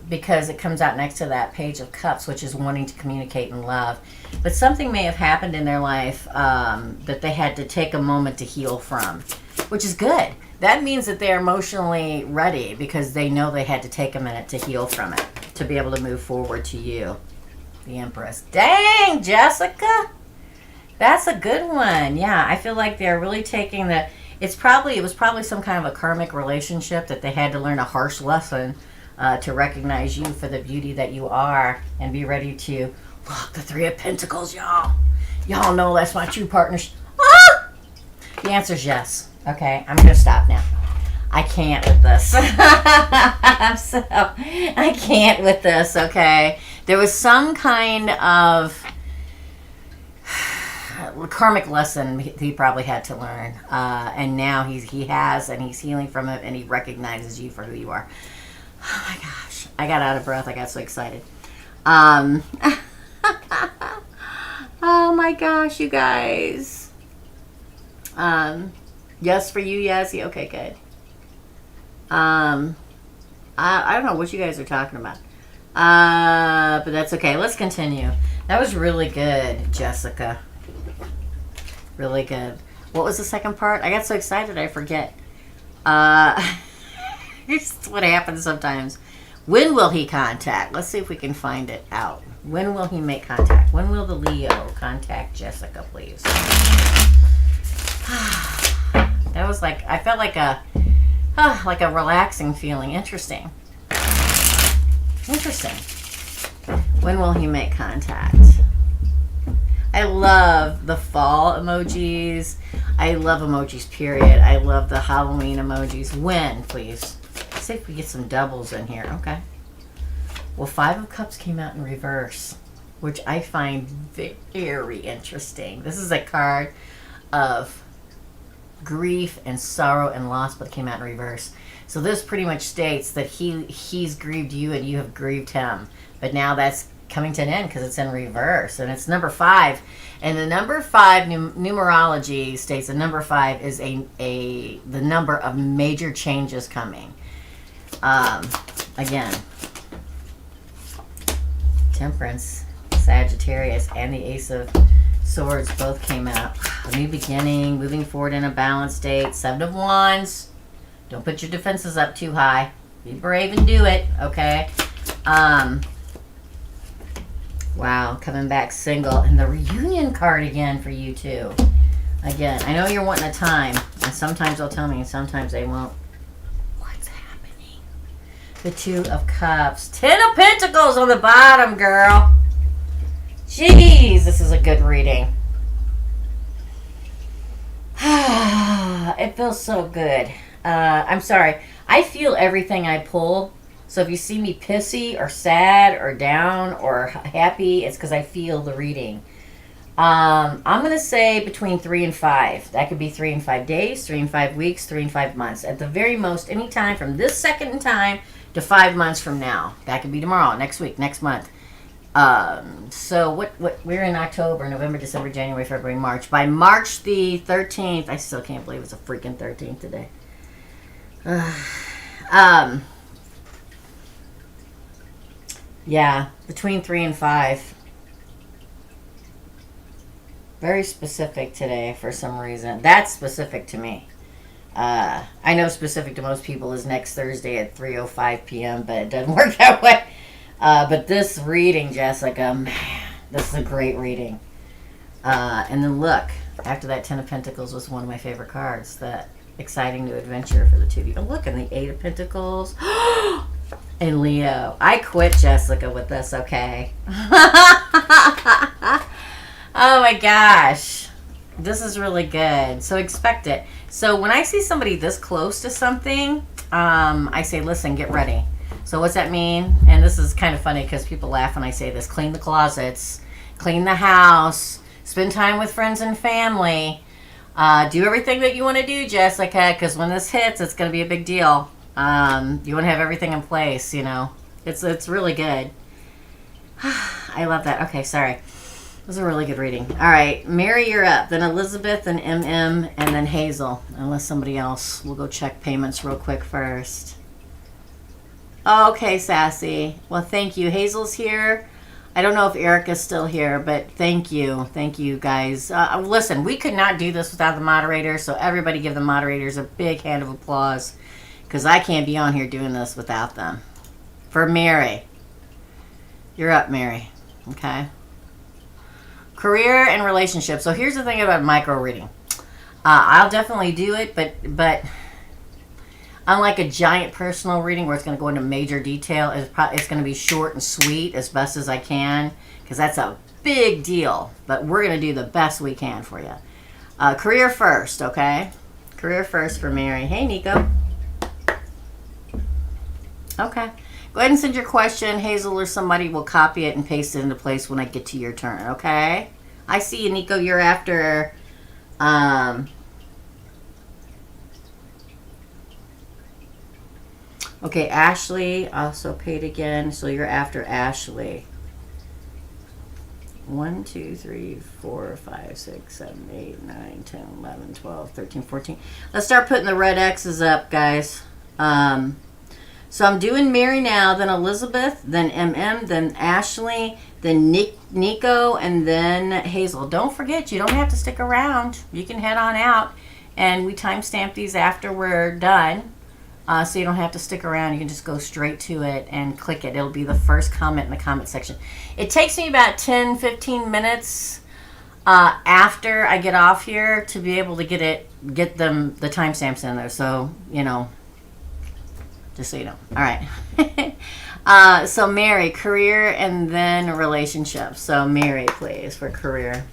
Because it comes out next to that Page of Cups, which is wanting to communicate and love. But something may have happened in their life that they had to take a moment to heal from, which is good. That means that they're emotionally ready because they know they had to take a minute to heal from it, to be able to move forward to you. The Empress. Dang, Jessica! That's a good one. Yeah, I feel like they're really taking the... It was probably some kind of a karmic relationship that they had to learn a harsh lesson to recognize you for the beauty that you are and be ready to Look, the Three of Pentacles, y'all. Y'all know that's my true partnership. Ah! The answer is yes. Okay, I'm going to stop now. I can't with this. I can't with this, okay? There was some kind of karmic lesson he probably had to learn. And now he has, and he's healing from it, and he recognizes you for who you are. Oh my gosh. I got out of breath. I got so excited. Oh my gosh, you guys. Yes for you, Yazzy. Okay, good. I don't know what you guys are talking about. But that's okay. Let's continue. That was really good, Jessica. Really good. What was the second part? I got so excited I forget. It's what happens sometimes. When will he contact? Let's see if we can find it out. When will he make contact? When will the Leo contact Jessica, please? That was like, I felt like a relaxing feeling. Interesting. Interesting. When will he make contact? I love the fall emojis. I love emojis, period. I love the Halloween emojis. When, please? Let's see if we get some doubles in here. Okay. Well, Five of Cups came out in reverse, which I find very interesting. This is a card of grief and sorrow and loss, but it came out in reverse. So this pretty much states that he's grieved you and you have grieved him. But now that's coming to an end because it's in reverse. And it's number 5. And the number 5 numerology states that number 5 is the number of major changes coming. Again, Temperance, Sagittarius, and the Ace of Swords both came out. A new beginning, moving forward in a balanced state. 7 of Wands. Don't put your defenses up too high. Be brave and do it, okay? Wow, coming back single. And the reunion card again for you too. Again, I know you're wanting a time. And sometimes they'll tell me and sometimes they won't. What's happening? The 2 of Cups. 10 of Pentacles on the bottom, girl. Jeez, this is a good reading. It feels so good. I'm sorry. I feel everything I pull. So if you see me pissy or sad or down or happy, it's because I feel the reading. I'm going to say between 3 and 5. That could be 3 and 5 days, 3 and 5 weeks, 3 and 5 months. At the very most, any time from this second in time to 5 months from now. That could be tomorrow, next week, next month. So what we're in October, November, December, January, February, March. By March the 13th, I still can't believe it's a freaking 13th today. Yeah, between 3 and 5. Very specific today for some reason. That's specific to me. I know specific to most people is next Thursday at 3:05 p.m., but it doesn't work that way. But this reading, Jessica, man, this is a great reading. And then look, after that 10 of Pentacles was one of my favorite cards. That exciting new adventure for the two of you. Oh, look, and the 8 of Pentacles. And Leo. I quit, Jessica, with this, okay? Oh my gosh. This is really good. So expect it. So when I see somebody this close to something, I say, listen, get ready. So what's that mean? And this is kind of funny because people laugh when I say this. Clean the closets. Clean the house. Spend time with friends and family. Do everything that you want to do, Jessica, because when this hits, it's going to be a big deal. You want to have everything in place, you know. It's really good. I love that. Okay, sorry. It was a really good reading. All right, Mary, you're up. Then Elizabeth, then MM, and then Hazel. Unless somebody else. We'll go check payments real quick first. Okay, Sassy. Well, thank you. Hazel's here. I don't know if Erica's still here, but thank you. Thank you, guys. Listen, we could not do this without the moderators, so everybody give the moderators a big hand of applause because I can't be on here doing this without them. For Mary. You're up, Mary. Okay. Career and relationships. So here's the thing about micro reading. I'll definitely do it, but Unlike a giant personal reading where it's going to go into major detail, it's going to be short and sweet as best as I can, because that's a big deal. But we're going to do the best we can for you. Career first, okay? Career first for Mary. Hey, Nico. Okay. Go ahead and send your question. Hazel or somebody will copy it and paste it into place when I get to your turn, okay? I see you, Nico. You're after... okay, Ashley also paid again. So you're after Ashley. 1, 2, 3, 4, 5, 6, 7, 8, 9, 10, 11, 12, 13, 14. Let's start putting the red X's up, guys. So I'm doing Mary now, then Elizabeth, then MM, then Ashley, then Nico, and then Hazel. Don't forget, you don't have to stick around. You can head on out, and we timestamp these after we're done, so you don't have to stick around. You can just go straight to it and click it. It'll be the first comment in the comment section. It takes me about 10, 15 minutes after I get off here to be able to get them the timestamps in there. So, you know, just so you know. All right. So Mary, career, and then relationships. So Mary, please, for career.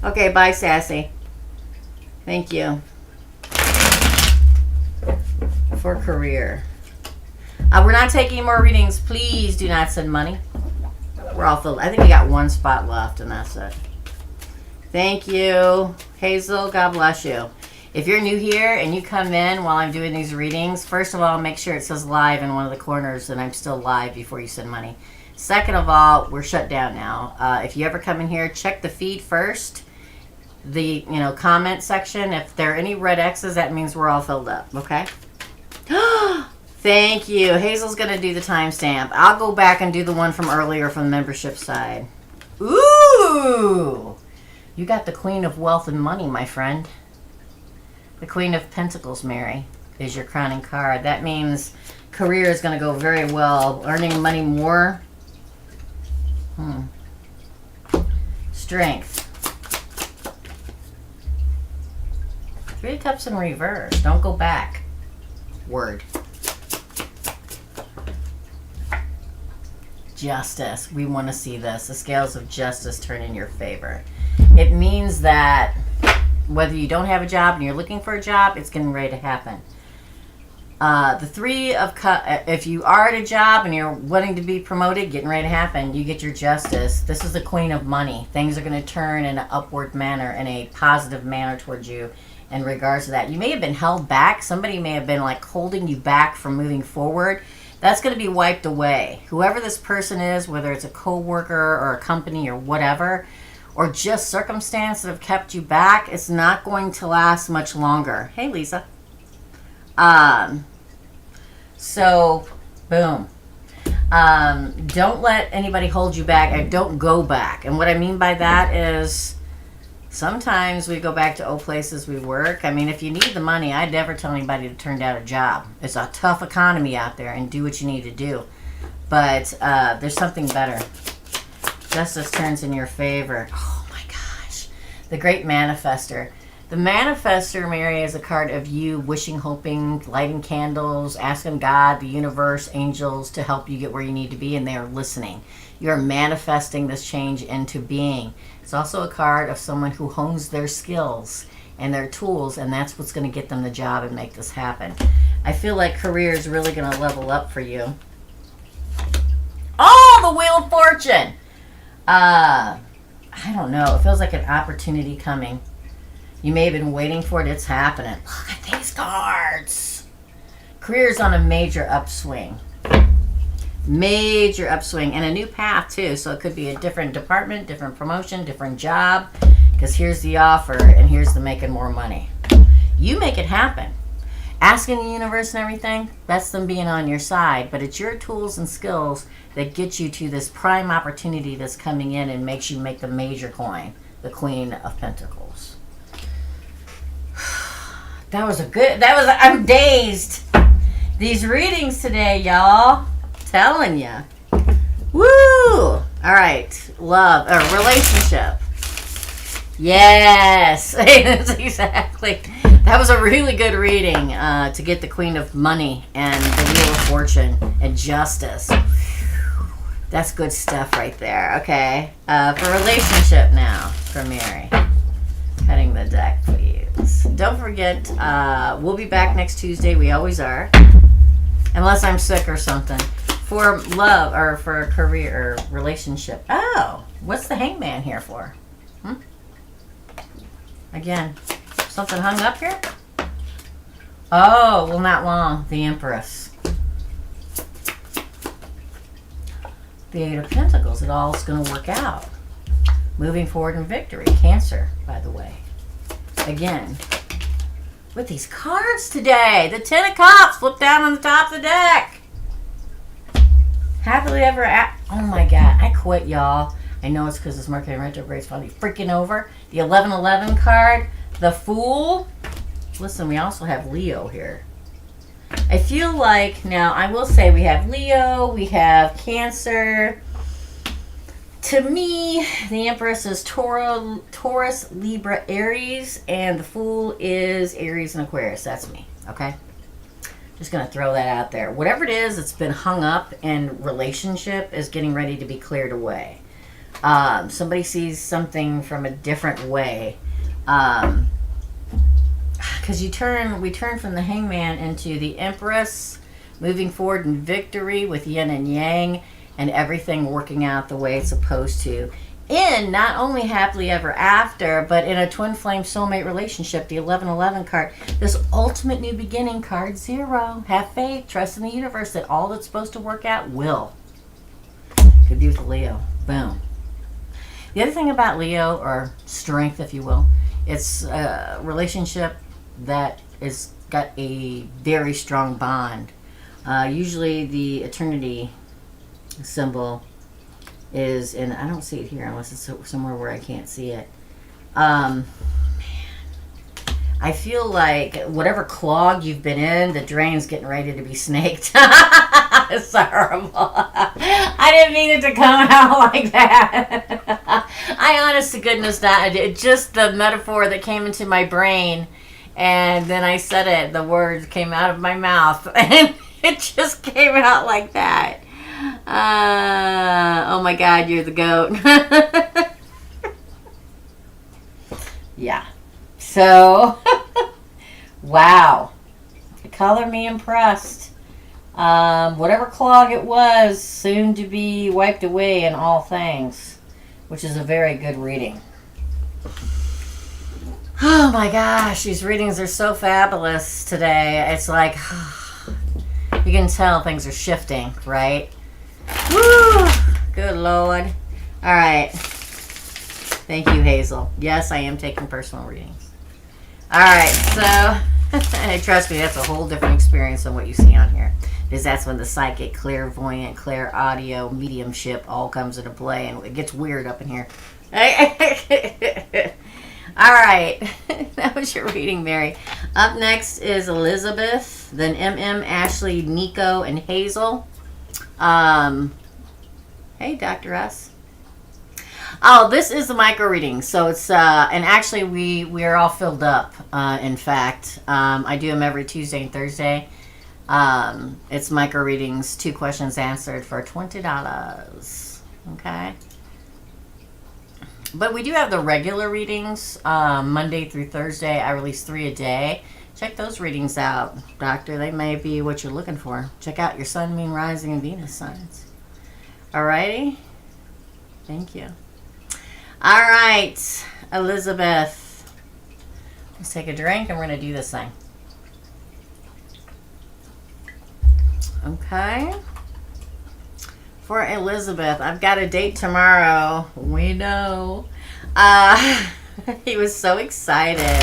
Okay, bye, Sassy. Thank you. For career. We're not taking more readings. Please do not send money. We're all filled. I think we got one spot left, and that's it. Thank you, Hazel. God bless you. If you're new here and you come in while I'm doing these readings, first of all, make sure it says live in one of the corners and I'm still live before you send money. Second of all, we're shut down now. If you ever come in here, check the feed first. The comment section. If there are any red X's, that means we're all filled up. Okay. Thank you. Hazel's going to do the timestamp. I'll go back and do the one from earlier from the membership side. Ooh! You got the Queen of Wealth and Money, my friend. The Queen of Pentacles, Mary, is your crowning card. That means career is going to go very well. Earning money more. Strength. 3 of Cups in reverse. Don't go back. Word. Justice. We want to see this. The scales of justice turn in your favor. It means that whether you don't have a job and you're looking for a job, it's getting ready to happen. The 3 of Cups, if you are at a job and you're wanting to be promoted, getting ready to happen, you get your justice. This is the Queen of Money. Things are going to turn in an upward manner, in a positive manner towards you in regards to that. You may have been held back. Somebody may have been like holding you back from moving forward. That's going to be wiped away. Whoever this person is, whether it's a co-worker or a company or whatever, or just circumstance that have kept you back, it's not going to last much longer. Hey, Lisa. So, boom. Don't let anybody hold you back, and don't go back. And what I mean by that is sometimes we go back to old places we work. I mean, if you need the money, I'd never tell anybody to turn down a job. It's a tough economy out there, and do what you need to do. But there's something better. Justice turns in your favor. Oh my gosh. The Great Manifester. The Manifester, Mary, is a card of you wishing, hoping, lighting candles, asking God, the universe, angels to help you get where you need to be, and they are listening. You're manifesting this change into being. It's also a card of someone who hones their skills and their tools, and that's what's going to get them the job and make this happen. I feel like career is really going to level up for you. Oh, the Wheel of Fortune! I don't know. It feels like an opportunity coming. You may have been waiting for it. It's happening. Look at these cards. Career's on a major upswing. Major upswing. And a new path, too. So it could be a different department, different promotion, different job. Because here's the offer, and here's the making more money. You make it happen. Asking the universe and everything, that's them being on your side. But it's your tools and skills that get you to this prime opportunity that's coming in and makes you make the major coin. The Queen of Pentacles. I'm dazed. These readings today, y'all. Telling ya. Woo! All right. Love or relationship. Yes. That's exactly. That was a really good reading to get the Queen of Money and the Wheel of Fortune and Justice. That's good stuff right there. Okay. For relationship now for Mary. Cutting the deck, please. Don't forget, we'll be back next Tuesday. We always are. Unless I'm sick or something. For love or for career or relationship. Oh, what's the Hangman here for? Again, something hung up here? Oh, well, not long. The Empress. The Eight of Pentacles. It all's going to work out. Moving forward in victory. Cancer, by the way. Again, with these cards today. The Ten of Cups. Look down on the top of the deck. Happily ever after. Oh my God, I quit, y'all. I know it's because this Mercury retrograde's finally freaking over. The 1111 card, the Fool. Listen, we also have Leo here. I feel like, now I will say we have Leo, we have Cancer. To me, the Empress is Taurus, Libra, Aries, and the Fool is Aries and Aquarius. That's me, okay? Just going to throw that out there. Whatever it is that's been hung up in relationship is getting ready to be cleared away. Somebody sees something from a different way. Because we turn from the Hangman into the Empress, moving forward in victory with yin and yang, and everything working out the way it's supposed to. In not only happily ever after, but in a twin flame soulmate relationship, the 1111 card, this ultimate new beginning card, 0. Have faith, trust in the universe that all that's supposed to work out will. Could be with Leo. Boom. The other thing about Leo, or strength, if you will, it's a relationship that is got a very strong bond. Usually the eternity symbol is, and I don't see it here unless it's somewhere where I can't see it. Man, I feel like whatever clog you've been in, the drain's getting ready to be snaked. It's horrible. I didn't mean it to come out like that. I honest to goodness not. It just the metaphor that came into my brain, and then I said it. The words came out of my mouth, and it just came out like that. Oh my God, you're the goat. Yeah. So, wow. Color me impressed. Whatever clog it was, soon to be wiped away in all things, which is a very good reading. Oh my gosh, these readings are so fabulous today. It's like, you can tell things are shifting, right? Woo! Good Lord. All right. Thank you, Hazel. Yes, I am taking personal readings. All right, so trust me, that's a whole different experience than what you see on here. Because that's when the psychic, clairvoyant, clair audio, mediumship all comes into play, and it gets weird up in here. All right. That was your reading, Mary. Up next is Elizabeth, then MM, Ashley, Nico, and Hazel. Hey, Dr. S. Oh, this is the micro reading. So it's, and actually we are all filled up, in fact. I do them every Tuesday and Thursday. It's micro readings, 2 questions answered for $20. Okay. But we do have the regular readings, Monday through Thursday. I release 3 a day. Check those readings out, Doctor. They may be what you're looking for. Check out your Sun, Moon, Rising, and Venus signs. Alrighty. Thank you. All right, Elizabeth. Let's take a drink and we're going to do this thing. Okay. For Elizabeth, I've got a date tomorrow. We know. He was so excited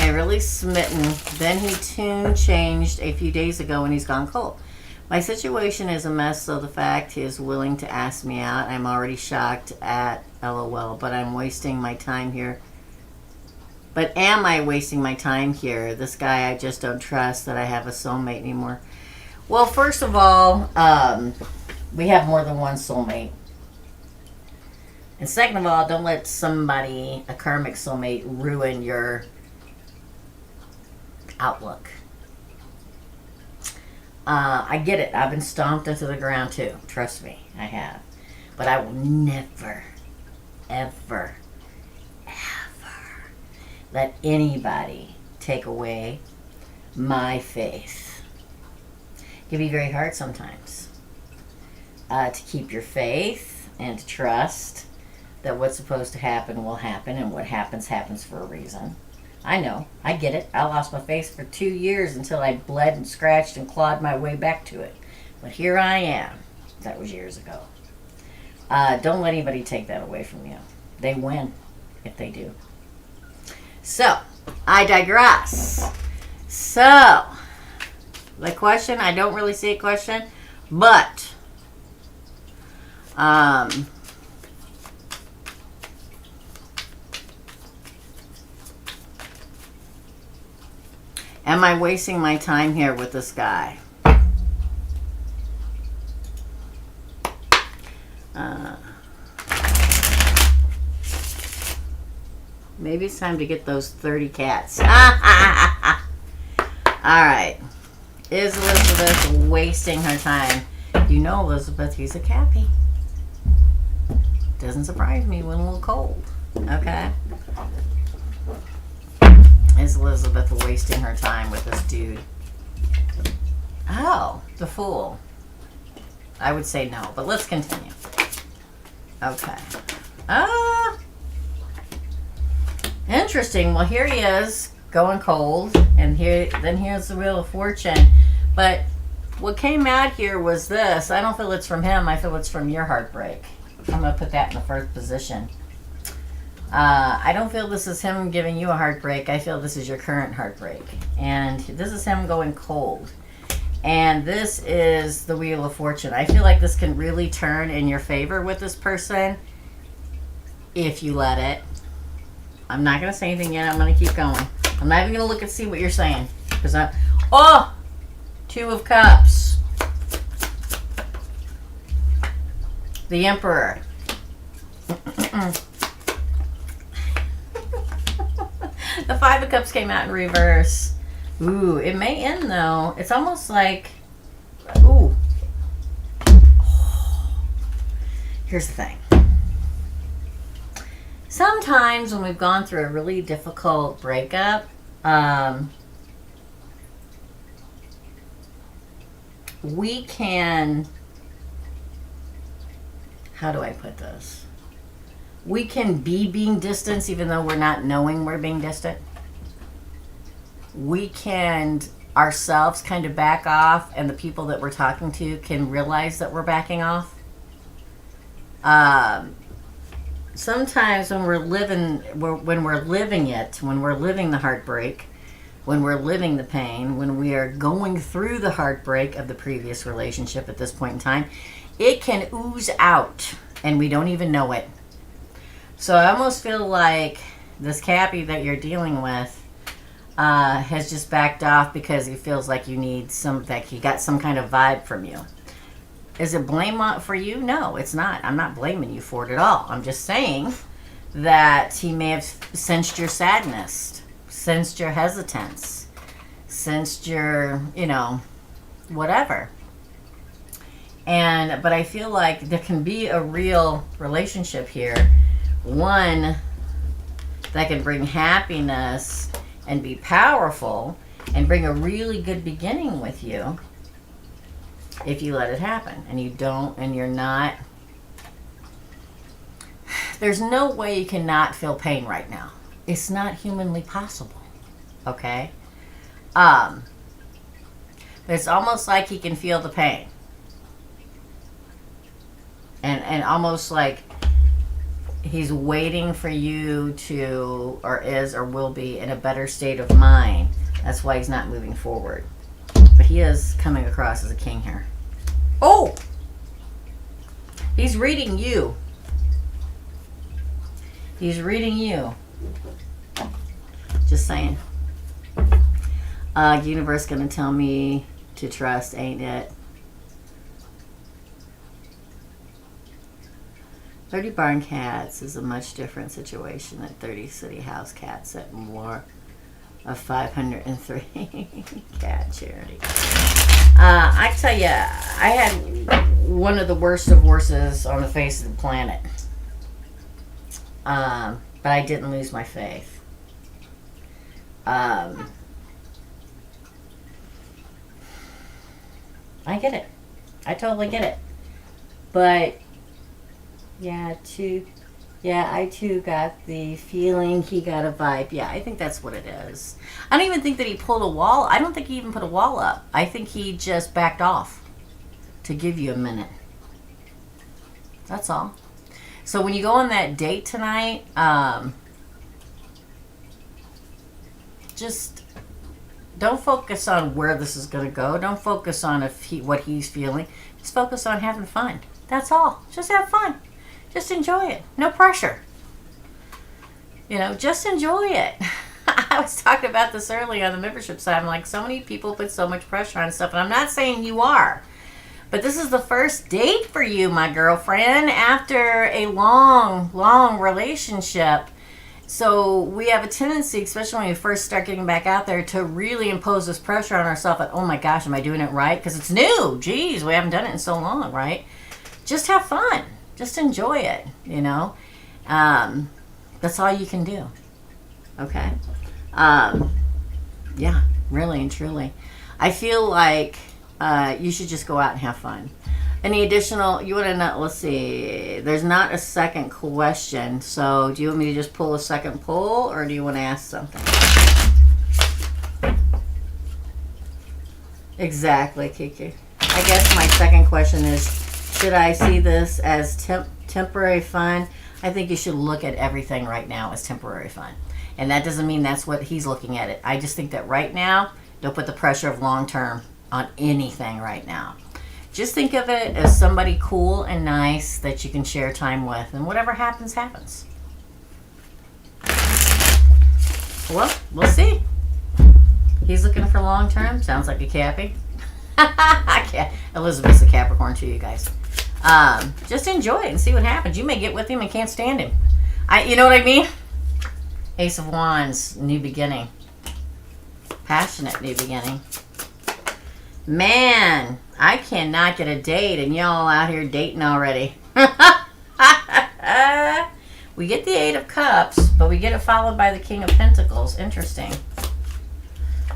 and really smitten. Then he tune changed a few days ago when he's gone cold. My situation is a mess, so the fact he is willing to ask me out, I'm already shocked at LOL, but I'm wasting my time here. But am I wasting my time here? This guy I just don't trust that I have a soulmate anymore. Well, first of all, We have more than one soulmate. And second of all, don't let somebody, a karmic soulmate, ruin your outlook. I get it. I've been stomped into the ground too. Trust me, I have. But I will never, ever, ever let anybody take away my faith. It can be very hard sometimes to keep your faith and to trust that what's supposed to happen will happen, and what happens happens for a reason. I know. I get it. I lost my face for 2 years until I bled and scratched and clawed my way back to it. But here I am. That was years ago. Don't let anybody take that away from you. They win if they do. So, I digress. So, the question, I don't really see a question, but am I wasting my time here with this guy? Maybe it's time to get those 30 cats. All right. Is Elizabeth wasting her time? You know, Elizabeth, he's a cappy. Doesn't surprise me when a little cold. Okay. Is Elizabeth wasting her time with this dude? Oh, the Fool. I would say no, but let's continue. Okay. Interesting. Well, here he is, going cold, and here's the Wheel of Fortune. But what came out here was this. I don't feel it's from him. I feel it's from your heartbreak. I'm going to put that in the first position. I don't feel this is him giving you a heartbreak. I feel this is your current heartbreak. And this is him going cold. And this is the Wheel of Fortune. I feel like this can really turn in your favor with this person if you let it. I'm not going to say anything yet. I'm going to keep going. I'm not even going to look and see what you're saying. Because oh! 2 of Cups. The Emperor. The 5 of Cups came out in reverse. Ooh, it may end though. It's almost like, ooh. Here's the thing. Sometimes when we've gone through a really difficult breakup, we can, how do I put this? We can be being distant even though we're not knowing we're being distant. We can ourselves kind of back off, and the people that we're talking to can realize that we're backing off. Sometimes when we're living the heartbreak, when we're living the pain, when we are going through the heartbreak of the previous relationship at this point in time, it can ooze out and we don't even know it. So I almost feel like this Cappy that you're dealing with has just backed off because he feels like you need that he got some kind of vibe from you. Is it blame for you? No, it's not. I'm not blaming you for it at all. I'm just saying that he may have sensed your sadness, sensed your hesitance, sensed your, whatever. But I feel like there can be a real relationship here. One that can bring happiness and be powerful and bring a really good beginning with you. If you let it happen and you don't, and you're not, there's no way you cannot feel pain right now. It's not humanly possible. Okay? But it's almost like he can feel the pain. And almost like he's waiting for you to, or is, or will be in a better state of mind. That's why he's not moving forward. But he is coming across as a king here. Oh! He's reading you. He's reading you. Just saying. Universe gonna tell me to trust, ain't it? 30 barn cats is a much different situation than 30 city house cats at more of 503 cat charity. I tell you, I had one of the worst divorces on the face of the planet. But I didn't lose my faith. I get it. I totally get it. But yeah, I too got the feeling he got a vibe. Yeah, I think that's what it is. I don't even think that he pulled a wall. I don't think he even put a wall up. I think he just backed off to give you a minute. That's all. So when you go on that date tonight, just don't focus on where this is going to go. Don't focus on what he's feeling. Just focus on having fun. That's all. Just have fun. Just enjoy it. No pressure. Just enjoy it. I was talking about this earlier on the membership side. I'm like, so many people put so much pressure on stuff. And I'm not saying you are. But this is the first date for you, my girlfriend, after a long, long relationship. So we have a tendency, especially when we first start getting back out there, to really impose this pressure on ourselves. Like, oh my gosh, am I doing it right? Because it's new. Geez, we haven't done it in so long, right? Just have fun. Just enjoy it, That's all you can do. Okay? Yeah, really and truly. I feel like you should just go out and have fun. Any additional, you want to know, let's see, there's not a second question, so do you want me to just pull a second poll, or do you want to ask something? Exactly, Kiki. I guess my second question is, should I see this as temporary fun? I think you should look at everything right now as temporary fun. And that doesn't mean that's what he's looking at it. I just think that right now, don't put the pressure of long term on anything right now. Just think of it as somebody cool and nice that you can share time with. And whatever happens, happens. Well, we'll see. He's looking for long term. Sounds like a Cappy. Elizabeth's a Capricorn too, you guys. Just enjoy it and see what happens. You may get with him and can't stand him. You know what I mean? Ace of Wands, new beginning. Passionate new beginning. Man, I cannot get a date and y'all out here dating already. We get the Eight of Cups, but we get it followed by the King of Pentacles. Interesting.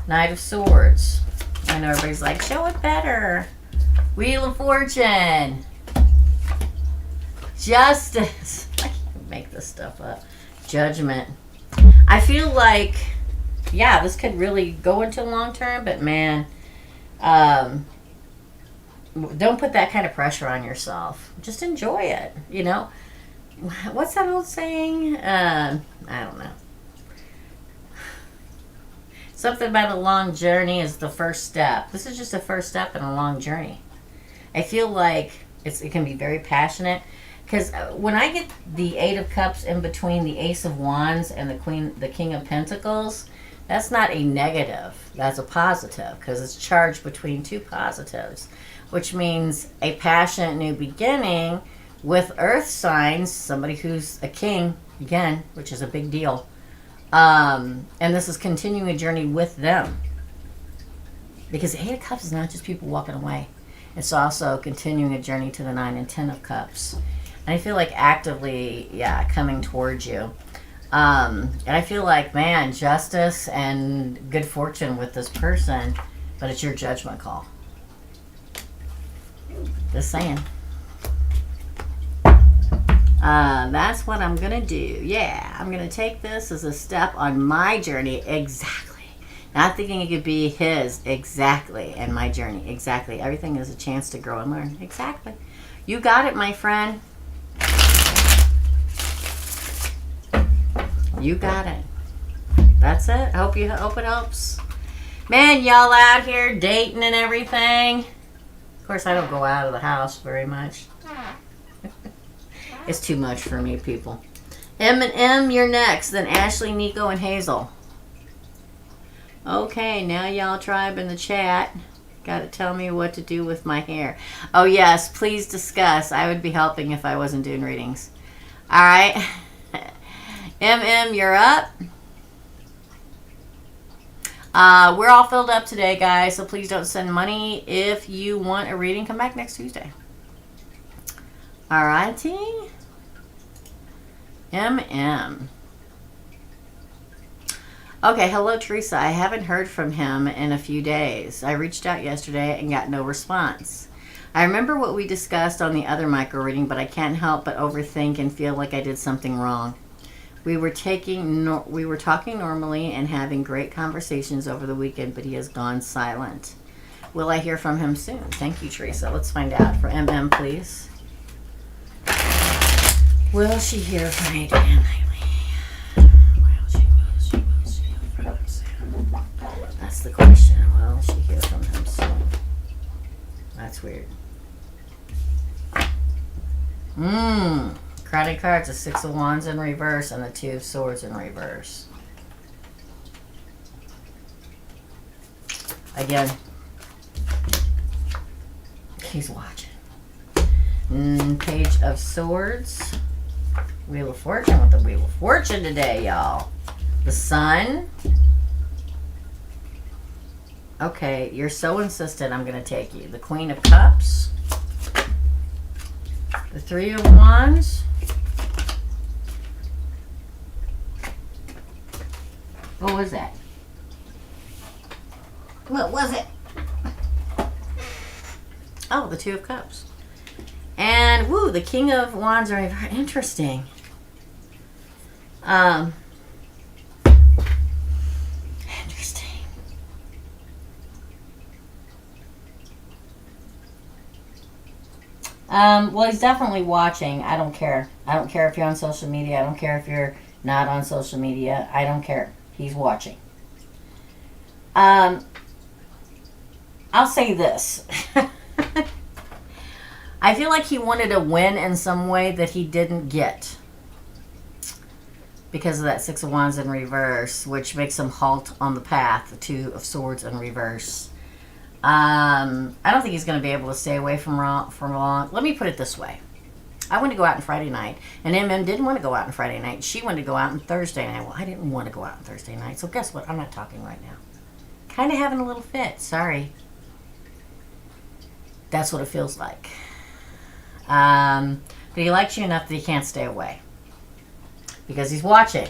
Knight of Swords. I know everybody's like, show it better. Wheel of Fortune. Justice. I can't make this stuff up. Judgment. I feel like, yeah, this could really go into long term, but man, don't put that kind of pressure on yourself. Just enjoy it, What's that old saying? I don't know. Something about a long journey is the first step. This is just the first step in a long journey. I feel like it can be very passionate. Because when I get the Eight of Cups in between the Ace of Wands and the King of Pentacles, that's not a negative. That's a positive because it's charged between two positives, which means a passionate new beginning with earth signs, somebody who's a king, again, which is a big deal. And this is continuing a journey with them. Because the Eight of Cups is not just people walking away. It's also continuing a journey to the Nine and Ten of Cups. And I feel like actively, coming towards you. And I feel like, man, justice and good fortune with this person, but it's your judgment call. Just saying. That's what I'm going to do. Yeah, I'm going to take this as a step on my journey. Exactly. Not thinking it could be his. Exactly. And my journey. Exactly. Everything is a chance to grow and learn. Exactly. You got it, my friend. You got it. That's it. Hope it helps. Man, y'all out here dating and everything. Of course, I don't go out of the house very much. It's too much for me, people. M and M, you're next. Then Ashley, Nico, and Hazel. Okay, now y'all tribe in the chat. Got to tell me what to do with my hair. Oh, yes, please discuss. I would be helping if I wasn't doing readings. All right. You're up. We're all filled up today, guys, so please don't send money. If you want a reading, come back next Tuesday. All righty. Okay, hello, Teresa. I haven't heard from him in a few days. I reached out yesterday and got no response. I remember what we discussed on the other micro reading, but I can't help but overthink and feel like I did something wrong. We were talking normally and having great conversations over the weekend, but he has gone silent. Will I hear from him soon? Thank you, Teresa. Let's find out for please. Will she hear from me again lately? Will she hear from him soon? That's the question. Will she hear from him soon? That's weird. Credit cards, a 6 of Wands in reverse and the 2 of Swords in reverse. Again, he's watching. Page of Swords. Wheel of Fortune with the Wheel of Fortune today, y'all. The Sun. Okay, you're so insistent, I'm going to take you. The Queen of Cups. The 3 of Wands. What was that? What was it? Oh, the 2 of Cups. And, woo, the King of Wands are very interesting. Interesting. Well, he's definitely watching. I don't care. I don't care if you're on social media. I don't care if you're not on social media. I don't care. He's watching. I'll say this. I feel like he wanted a win in some way that he didn't get. Because of that 6 of Wands in reverse, which makes him halt on the path. The 2 of Swords in reverse. I don't think he's going to be able to stay away from long. Let me put it this way. I wanted to go out on Friday night, and didn't want to go out on Friday night. She wanted to go out on Thursday night. Well, I didn't want to go out on Thursday night, so guess what? I'm not talking right now. Kind of having a little fit. Sorry. That's what it feels like. But he likes you enough that he can't stay away. Because he's watching.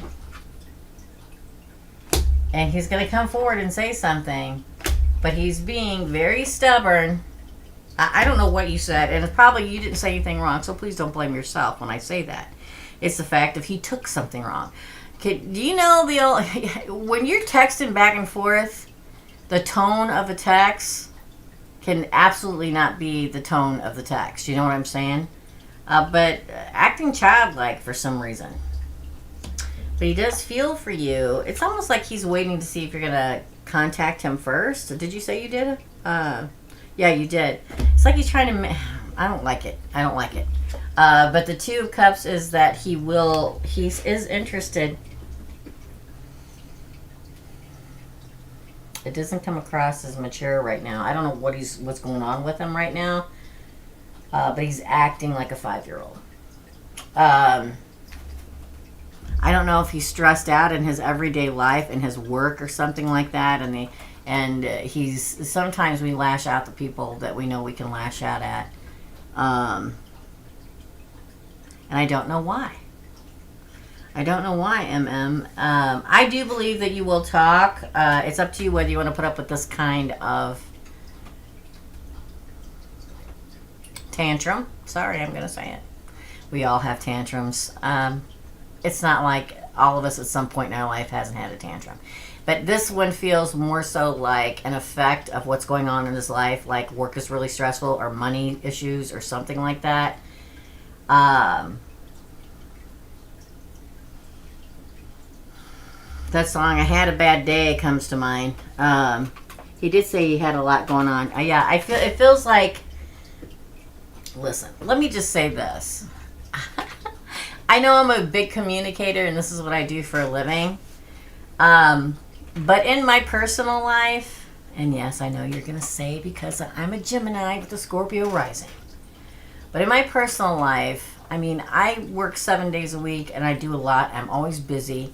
And he's going to come forward and say something. But he's being very stubborn. I don't know what you said. And it's probably you didn't say anything wrong. So please don't blame yourself when I say that. It's the fact if he took something wrong. Do you know when you're texting back and forth, the tone of a text can absolutely not be the tone of the text. You know what I'm saying? But acting childlike for some reason. But he does feel for you. It's almost like he's waiting to see if you're going to contact him first. Did you say you did? Yeah, you did. It's like he's trying to... I don't like it. I don't like it. But the 2 of Cups is that he is interested. It doesn't come across as mature right now. I don't know what's going on with him right now. But he's acting like a 5-year-old. I don't know if he's stressed out in his everyday life, in his work or something like that. And he's sometimes we lash out the people that we know we can lash out at. And I don't know why. I don't know why, I do believe that you will talk. It's up to you whether you want to put up with this kind of tantrum. Sorry, I'm going to say it. We all have tantrums. It's not like all of us at some point in our life hasn't had a tantrum. But this one feels more so like an effect of what's going on in his life, like work is really stressful or money issues or something like that. That song, I Had a Bad Day, comes to mind. He did say he had a lot going on. Yeah, it feels like... Listen, let me just say this. I know I'm a big communicator, and this is what I do for a living. But in my personal life, and yes, I know you're going to say because I'm a Gemini with a Scorpio rising. But in my personal life, I mean, I work 7 days a week and I do a lot. I'm always busy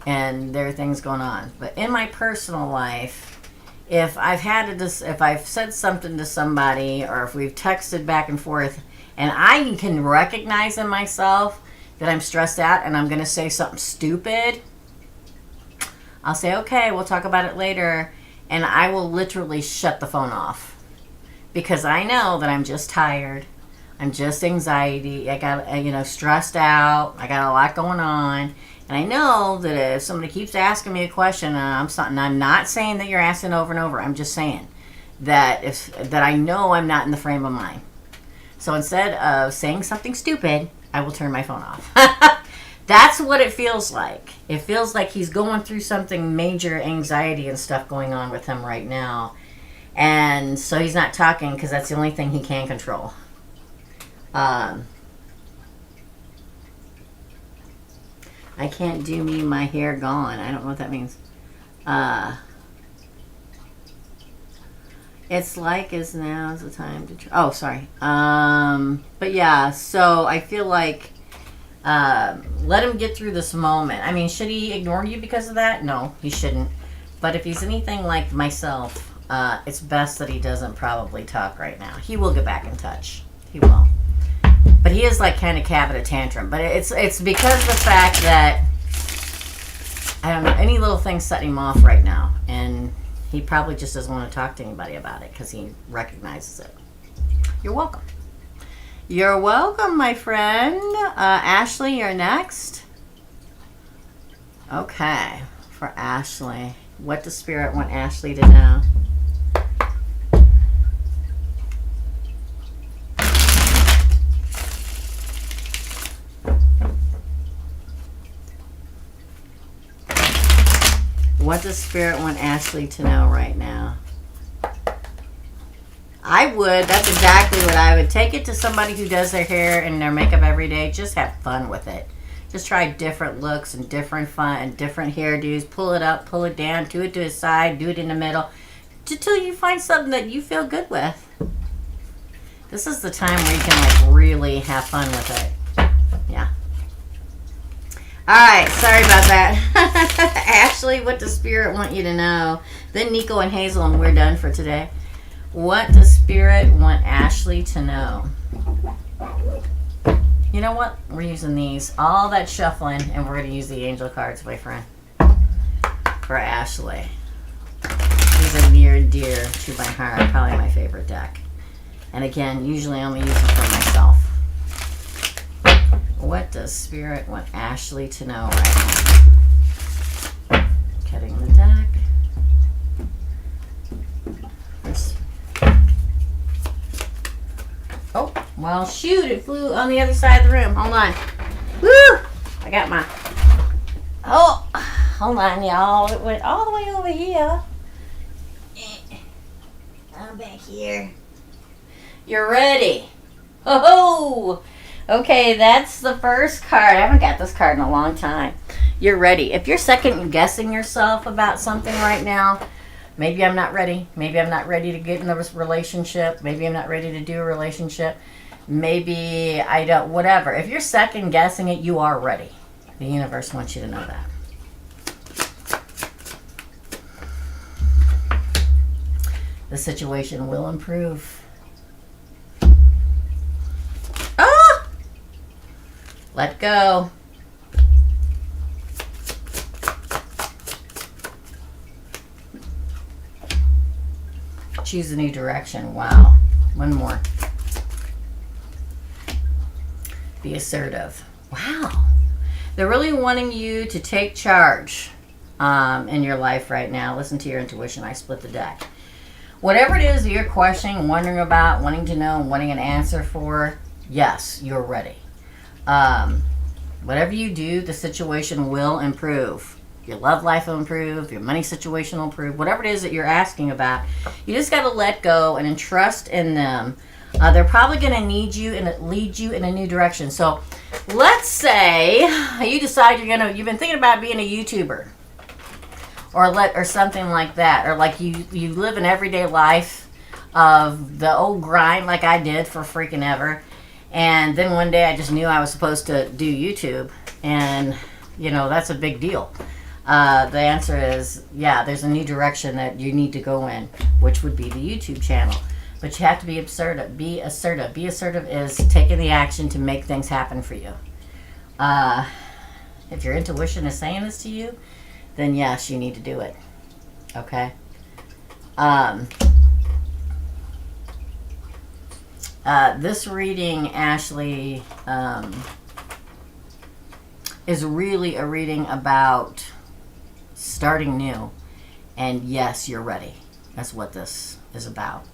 and there are things going on. But in my personal life, if I've said something to somebody or if we've texted back and forth and I can recognize in myself that I'm stressed out and I'm going to say something stupid, I'll say, okay, we'll talk about it later. And I will literally shut the phone off because I know that I'm just tired. I'm just anxiety. I got, stressed out. I got a lot going on. And I know that if somebody keeps asking me a question and I'm not saying that you're asking over and over. I'm just saying that I know I'm not in the frame of mind. So instead of saying something stupid, I will turn my phone off. That's what it feels like. It feels like he's going through something major anxiety and stuff going on with him right now. And so he's not talking because that's the only thing he can control. I can't do my hair gone. I don't know what that means. It's like is now is the time to try. Oh, sorry. But yeah, so I feel like let him get through this moment. I mean, should he ignore you because of that? No, he shouldn't. But if he's anything like myself, it's best that he doesn't probably talk right now. He will get back in touch. He will. But he is like kind of having a tantrum. But it's because of the fact that I don't know, any little thing setting him off right now. And he probably just doesn't want to talk to anybody about it because he recognizes it. You're welcome. You're welcome, my friend. Ashley, you're next. Okay. For Ashley. What does Spirit want Ashley to know? What does Spirit want Ashley to know right now? I would. That's exactly what I would. Take it to somebody who does their hair and their makeup every day. Just have fun with it. Just try different looks and different fun and different hairdos. Pull it up, pull it down, do it to the side, do it in the middle. Until you find something that you feel good with. This is the time where you can really have fun with it. Yeah. Alright, sorry about that. Ashley, what does Spirit want you to know? Then Nico and Hazel, and we're done for today. What does Spirit want Ashley to know? You know what? We're using these. All that shuffling, and we're going to use the angel cards, my friend. For Ashley. These are near and dear to my heart. Probably my favorite deck. And again, usually I only use them for myself. What does Spirit want Ashley to know right now? Cutting the deck. Oh, well, shoot, it flew on the other side of the room. Hold on. Woo! I got my... Oh, hold on, y'all. It went all the way over here. I'm back here. You're ready. Oh, okay, that's the first card. I haven't got this card in a long time. You're ready. If you're second guessing yourself about something right now, maybe I'm not ready. Maybe I'm not ready to get in a relationship. Maybe I'm not ready to do a relationship. Maybe I don't, whatever. If you're second guessing it, you are ready. The universe wants you to know that. The situation will improve. Ah! Let go. Choose a new direction. Wow. One more. Be assertive. Wow. They're really wanting you to take charge in your life right now. Listen to your intuition. I split the deck. Whatever it is that you're questioning, wondering about, wanting to know, wanting an answer for, yes, you're ready. Whatever you do, the situation will improve. Your love life will improve. Your money situation will improve. Whatever it is that you're asking about, you just got to let go and entrust in them. They're probably going to need you and lead you in a new direction. So let's say you decide you've been thinking about being a YouTuber or something like that. Or like you live an everyday life of the old grind like I did for freaking ever. And then one day I just knew I was supposed to do YouTube. And, you know, that's a big deal. The answer is, yeah, there's a new direction that you need to go in, which would be the YouTube channel. But you have to be assertive. Be assertive. Be assertive is taking the action to make things happen for you. If your intuition is saying this to you, then yes, you need to do it. Okay? This reading, Ashley, is really a reading about starting new. And yes, you're ready. That's what this is about.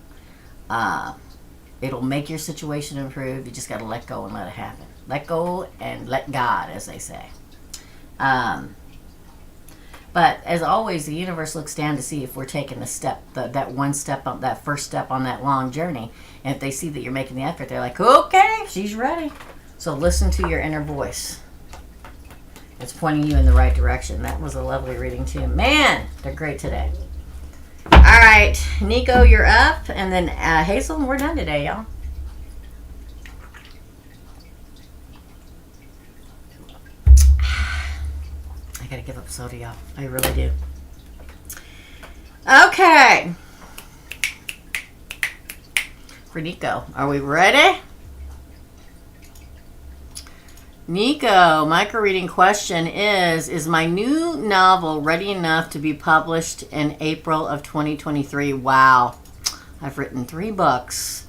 It'll make your situation improve. You just got to let go and let it happen. Let go and let God, as they say. But as always, the universe looks down to see if we're taking a step, that one step up, that first step on that long journey. And if they see that you're making the effort, they're like, okay, she's ready. So listen to your inner voice. It's pointing you in the right direction. That was a lovely reading too. Man, they're great today. All right, Nico, you're up. And then Hazel, we're done today, y'all. I gotta give up soda, y'all. I really do. Okay. For Nico, are we ready? Nico, micro reading question is my new novel ready enough to be published in April of 2023? Wow. I've written 3 books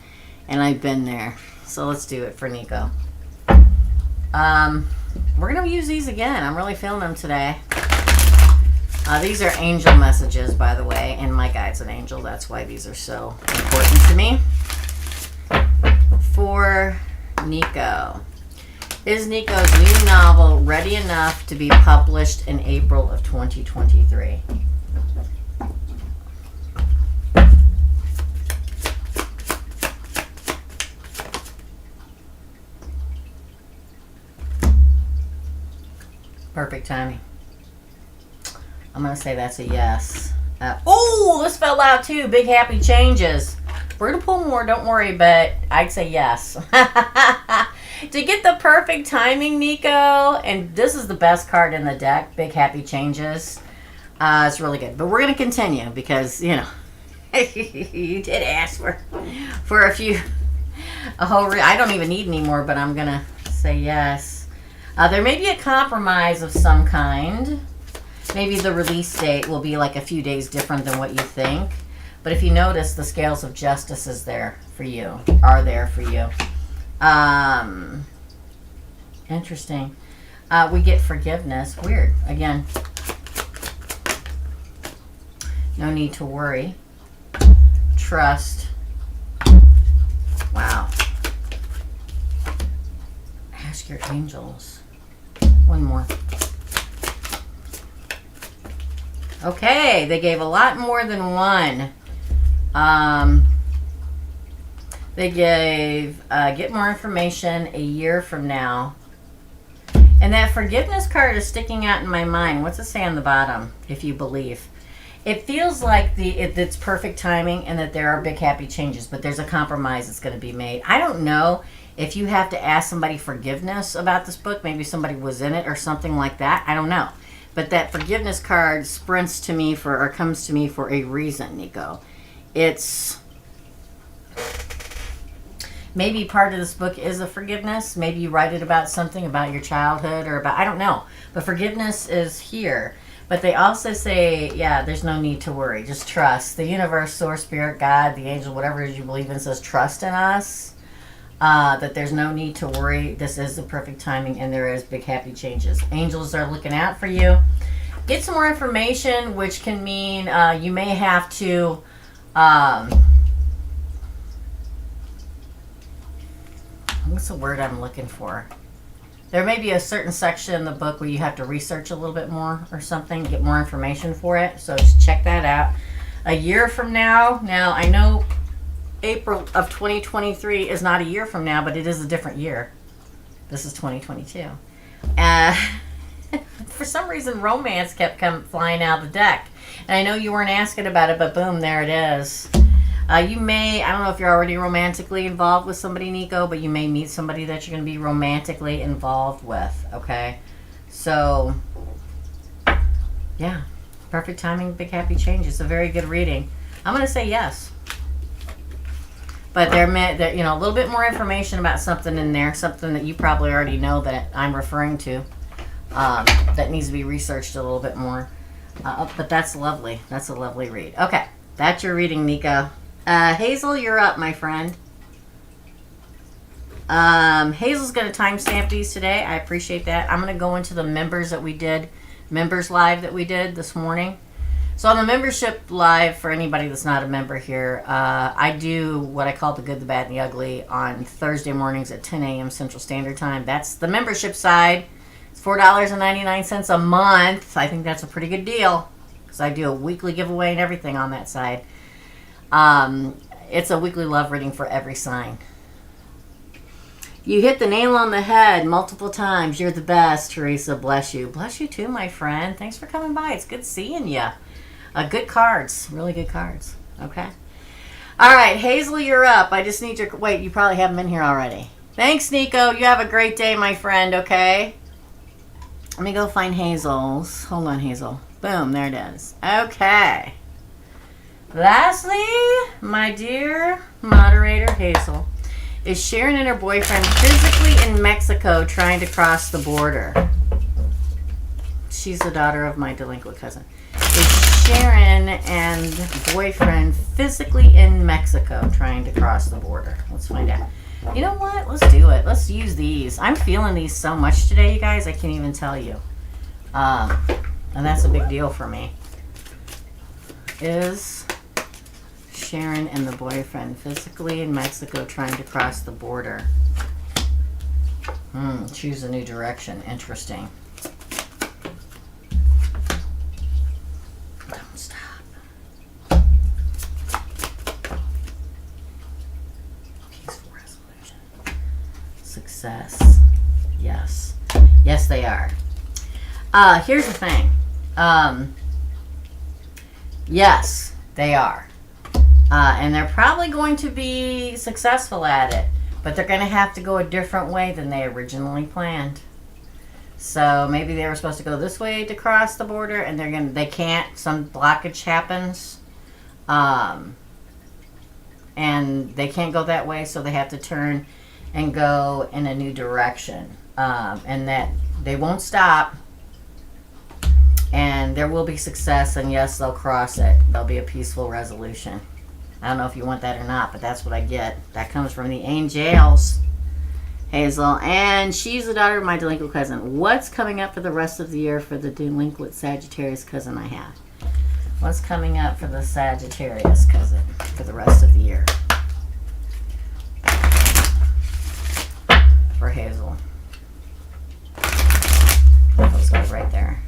and I've been there. So let's do it for Nico. We're going to use these again. I'm really feeling them today. These are angel messages, by the way, and my guide's an angel. That's why these are so important to me. For Nico. Is Nico's new novel ready enough to be published in April of 2023? Perfect timing. I'm going to say that's a yes. Oh, this fell out too. Big happy changes. We're going to pull more, don't worry, but I'd say yes. To get the perfect timing, Nico, and this is the best card in the deck, Big Happy Changes. It's really good. But we're going to continue because, you know, you did ask for a whole I don't even need any more, but I'm going to say yes. There may be a compromise of some kind. Maybe the release date will be like a few days different than what you think. But if you notice, the scales of justice is there for you, are there for you. Interesting. We get forgiveness. Weird. Again, no need to worry. Trust. Wow. Ask your angels. One more. Okay, they gave a lot more than one. They gave get more information a year from now. And that forgiveness card is sticking out in my mind. What's it say on the bottom? If you believe. It feels like it's perfect timing and that there are big happy changes, but there's a compromise that's going to be made. I don't know if you have to ask somebody forgiveness about this book. Maybe somebody was in it or something like that. I don't know. But that forgiveness card sprints to me or comes to me for a reason, Nico. It's maybe part of this book is a forgiveness. Maybe you write it about something about your childhood or about, I don't know. But forgiveness is here. But they also say, yeah, there's no need to worry. Just trust. The universe, source, spirit, God, the angel, whatever it is you believe in says trust in us. That there's no need to worry. This is the perfect timing and there is big happy changes. Angels are looking out for you. Get some more information, which can mean you may have to what's the word I'm looking for? There may be a certain section in the book where you have to research a little bit more or something, get more information for it. So just check that out. A year from now, I know April of 2023 is not a year from now, but it is a different year. This is 2022. For some reason, romance kept flying out of the deck. And I know you weren't asking about it, but boom, there it is. You may, I don't know if you're already romantically involved with somebody, Nico, but you may meet somebody that you're going to be romantically involved with, okay? So, yeah, perfect timing, big happy change. It's a very good reading. I'm going to say yes. But there, you know, a little bit more information about something in there, something that you probably already know that I'm referring to, that needs to be researched a little bit more. But that's lovely. That's a lovely read. Okay, that's your reading, Nico. Hazel, you're up, my friend. Hazel's going to timestamp these today. I appreciate that. I'm going to go into the members that we did, members live that we did this morning. So on the membership live, for anybody that's not a member here, I do what I call the good, the bad, and the ugly on Thursday mornings at 10 a.m. Central Standard Time. That's the membership side. It's $4.99 a month. I think that's a pretty good deal because I do a weekly giveaway and everything on that side. It's a weekly love reading for every sign. You hit the nail on the head multiple times. You're the best, Teresa. Bless you. Bless you too, my friend. Thanks for coming by. It's good seeing you. Good cards. Really good cards. Okay. All right, Hazel, you're up. I just need your... Wait, you probably have them in here already. Thanks, Nico. You have a great day, my friend, okay? Let me go find Hazel's. Hold on, Hazel. Boom, there it is. Okay. Lastly, my dear moderator, Hazel, is Sharon and her boyfriend physically in Mexico trying to cross the border. She's the daughter of my delinquent cousin. Is Sharon and boyfriend physically in Mexico trying to cross the border? Let's find out. You know what? Let's do it. Let's use these. I'm feeling these so much today, you guys. I can't even tell you. And that's a big deal for me. Is Sharon and the boyfriend physically in Mexico trying to cross the border? Choose a new direction. Interesting. Don't stop. Peaceful resolution. Success. Yes. Yes, they are. Here's the thing. Yes, they are. And they're probably going to be successful at it, but they're going to have to go a different way than they originally planned. So maybe they were supposed to go this way to cross the border, and they can't. Some blockage happens, and they can't go that way, so they have to turn and go in a new direction, and that they won't stop. And there will be success, and yes, they'll cross it. There'll be a peaceful resolution. I don't know if you want that or not, but that's what I get. That comes from the angels, Hazel. And she's the daughter of my delinquent cousin. What's coming up for the rest of the year for the delinquent Sagittarius cousin I have? What's coming up for the Sagittarius cousin for the rest of the year? For Hazel. Let's go right there.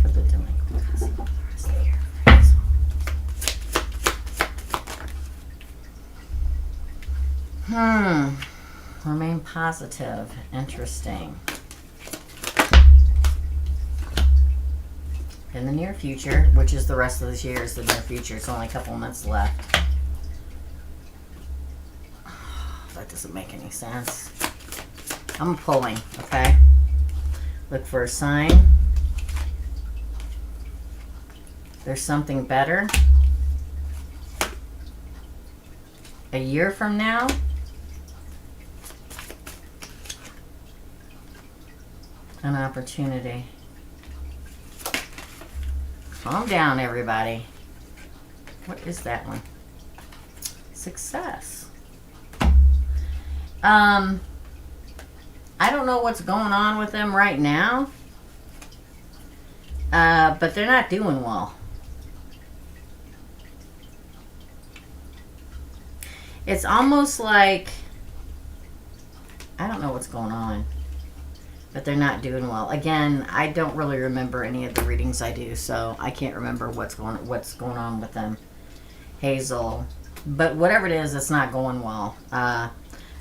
For the delinquent cousin for the rest of the year for Hazel. Remain positive. Interesting. In the near future, which is the rest of this year, is the near future. It's only a couple months left. That doesn't make any sense. I'm pulling, okay? Look for a sign. There's something better. A year from now. An opportunity. Calm down, everybody. What is that one? Success. I don't know what's going on with them right now, but they're not doing well. It's almost like, I don't know what's going on, but they're not doing well. Again, I don't really remember any of the readings I do, so I can't remember what's going on with them, Hazel. But whatever it is, it's not going well.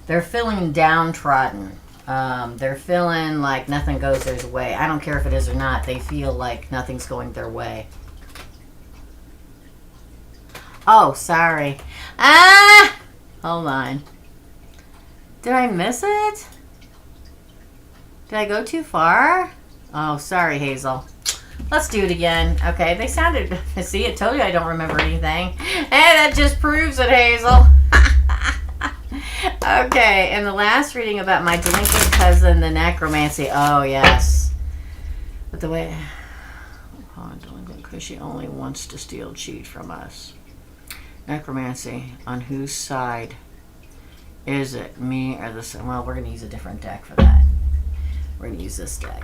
They're feeling downtrodden. They're feeling like nothing goes their way. I don't care if it is or not. They feel like nothing's going their way. Oh, sorry. Ah! Hold on. Did I miss it? Did I go too far? Oh, sorry, Hazel. Let's do it again. Okay, they sounded... See, I told you I don't remember anything. And that just proves it, Hazel. Okay, and the last reading about my delinquent cousin, the necromancy. Oh, yes. But the way... Oh, delinquent because she only wants to steal, cheat from us. Necromancy. On whose side is it? Me or the... Well, we're going to use a different deck for that. We're going to use this deck.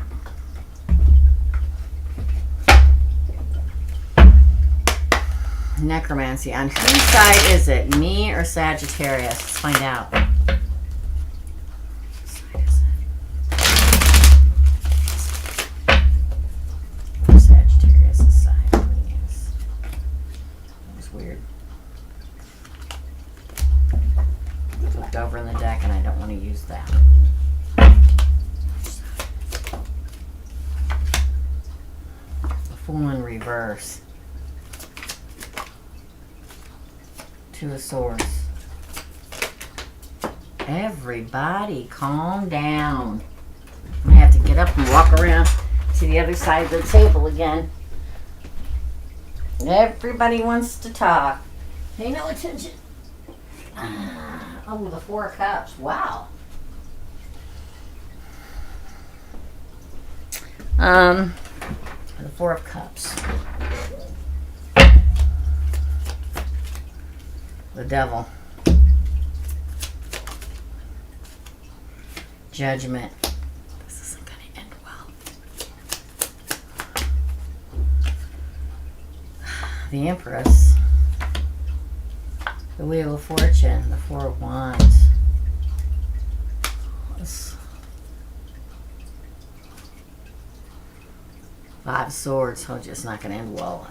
Necromancy. On whose side is it? Me or Sagittarius? Let's find out. Sagittarius' side. Yes. That was weird. Looked over in the deck and I don't want to use that. The Fool in reverse. Two of Swords. Everybody calm down. I have to get up and walk around to the other side of the table again. Everybody wants to talk. Pay no attention. Oh, the Four of Cups. Wow. The Four of Cups. The Devil. Judgment. This isn't going to end well. The Empress. The Wheel of Fortune. The Four of Wands. Five of Swords. Oh, just not going to end well.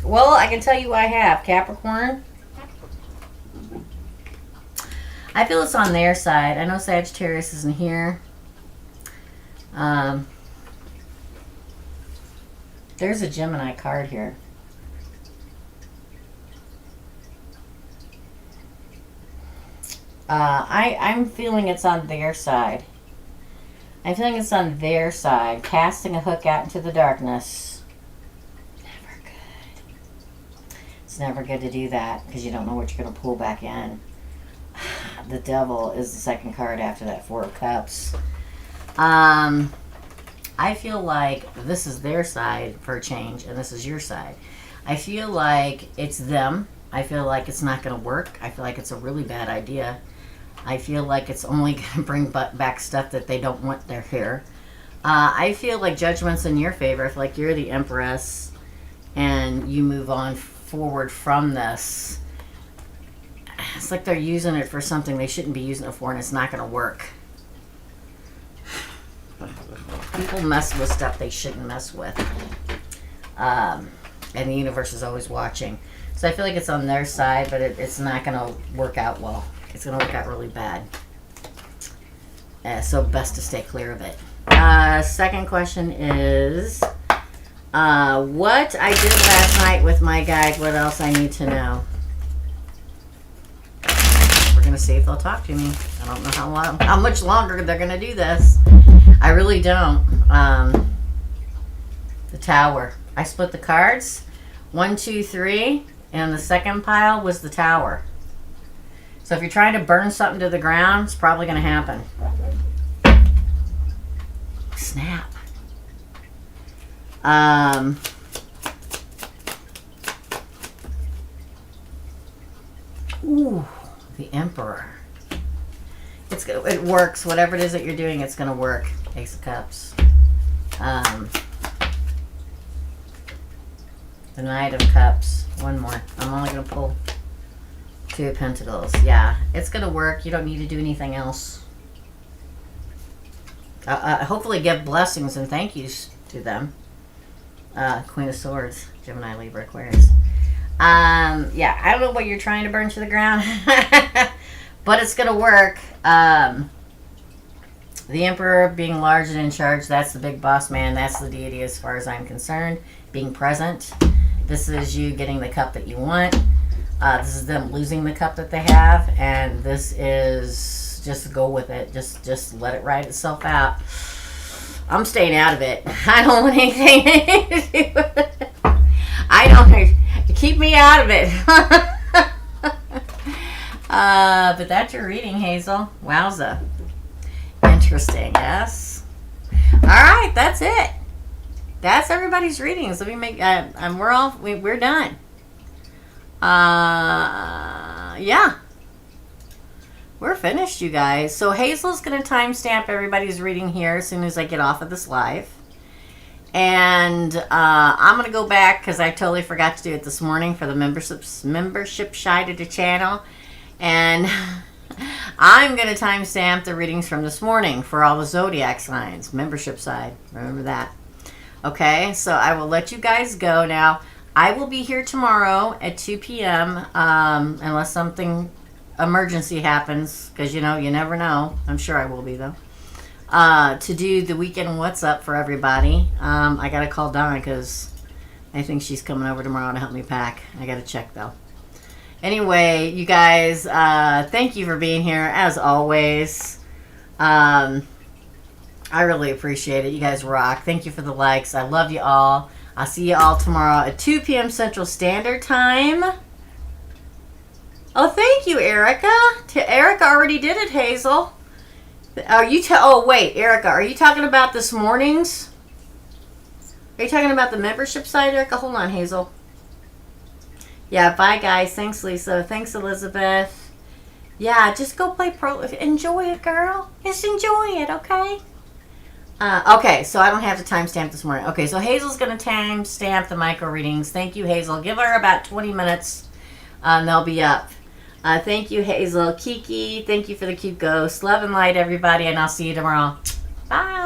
Well, I can tell you I have. Capricorn. I feel it's on their side. I know Sagittarius isn't here. There's a Gemini card here. I'm feeling it's on their side. I'm feeling it's on their side. Casting a hook out into the darkness. Never good. It's never good to do that because you don't know what you're going to pull back in. The Devil is the second card after that Four of Cups. I feel like this is their side for a change, and this is your side. I feel like it's them. I feel like it's not going to work. I feel like it's a really bad idea. I feel like it's only going to bring back stuff that they don't want their hair. I feel like Judgment's in your favor. I feel like you're the Empress, and you move on forward from this. It's like they're using it for something they shouldn't be using it for, and it's not going to work. People mess with stuff they shouldn't mess with. And the universe is always watching. So I feel like it's on their side, but it's not going to work out well. It's going to work out really bad. So best to stay clear of it. Second question is, what I did last night with my guide, what else I need to know? Going to see if they'll talk to me. I don't know how much longer they're going to do this. I really don't. The Tower. I split the cards. 1, 2, 3, and the second pile was the Tower. So if you're trying to burn something to the ground, it's probably going to happen. Snap. Ooh. The Emperor. It works. Whatever it is that you're doing, it's going to work. Ace of Cups. The Knight of Cups. One more. I'm only going to pull Two of Pentacles. Yeah, it's going to work. You don't need to do anything else. Hopefully give blessings and thank yous to them. Queen of Swords. Gemini, Libra, Aquarius. Yeah, I don't know what you're trying to burn to the ground, but it's going to work. The Emperor being large and in charge, that's the big boss man. That's the deity as far as I'm concerned. Being present. This is you getting the cup that you want. This is them losing the cup that they have, and this is just go with it. Just let it ride itself out. I'm staying out of it. I don't want anything to do with it. I don't. Keep me out of it. But that's your reading, Hazel. Wowza. Interesting, yes. All right, that's it. That's everybody's readings. Let me make. We're done. Yeah. We're finished, you guys. So Hazel's going to timestamp everybody's reading here as soon as I get off of this live. And I'm going to go back because I totally forgot to do it this morning for the membership side of the channel. And I'm going to timestamp the readings from this morning for all the zodiac signs. Membership side. Remember that. Okay, so I will let you guys go now. I will be here tomorrow at 2 p.m. Unless something emergency happens, because you never know. I'm sure I will be though. To do the weekend what's up for everybody. I gotta call Donna because I think she's coming over tomorrow to help me pack. I gotta check though. Anyway, you guys, thank you for being here as always. I really appreciate it. You guys rock. Thank you for the likes. I love you all. I'll see you all tomorrow at 2 p.m. Central Standard Time. Oh, thank you, Erica. Erica already did it, Hazel. Are you? Oh, wait, Erica. Are you talking about this morning's? Are you talking about the membership side, Erica? Hold on, Hazel. Yeah. Bye, guys. Thanks, Lisa. Thanks, Elizabeth. Yeah. Just go play pro. Enjoy it, girl. Just enjoy it, okay? Okay, so I don't have to timestamp this morning. Okay, so Hazel's going to timestamp the micro readings. Thank you, Hazel. Give her about 20 minutes, and they'll be up. Thank you, Hazel. Kiki, thank you for the cute ghost. Love and light, everybody, and I'll see you tomorrow. Bye.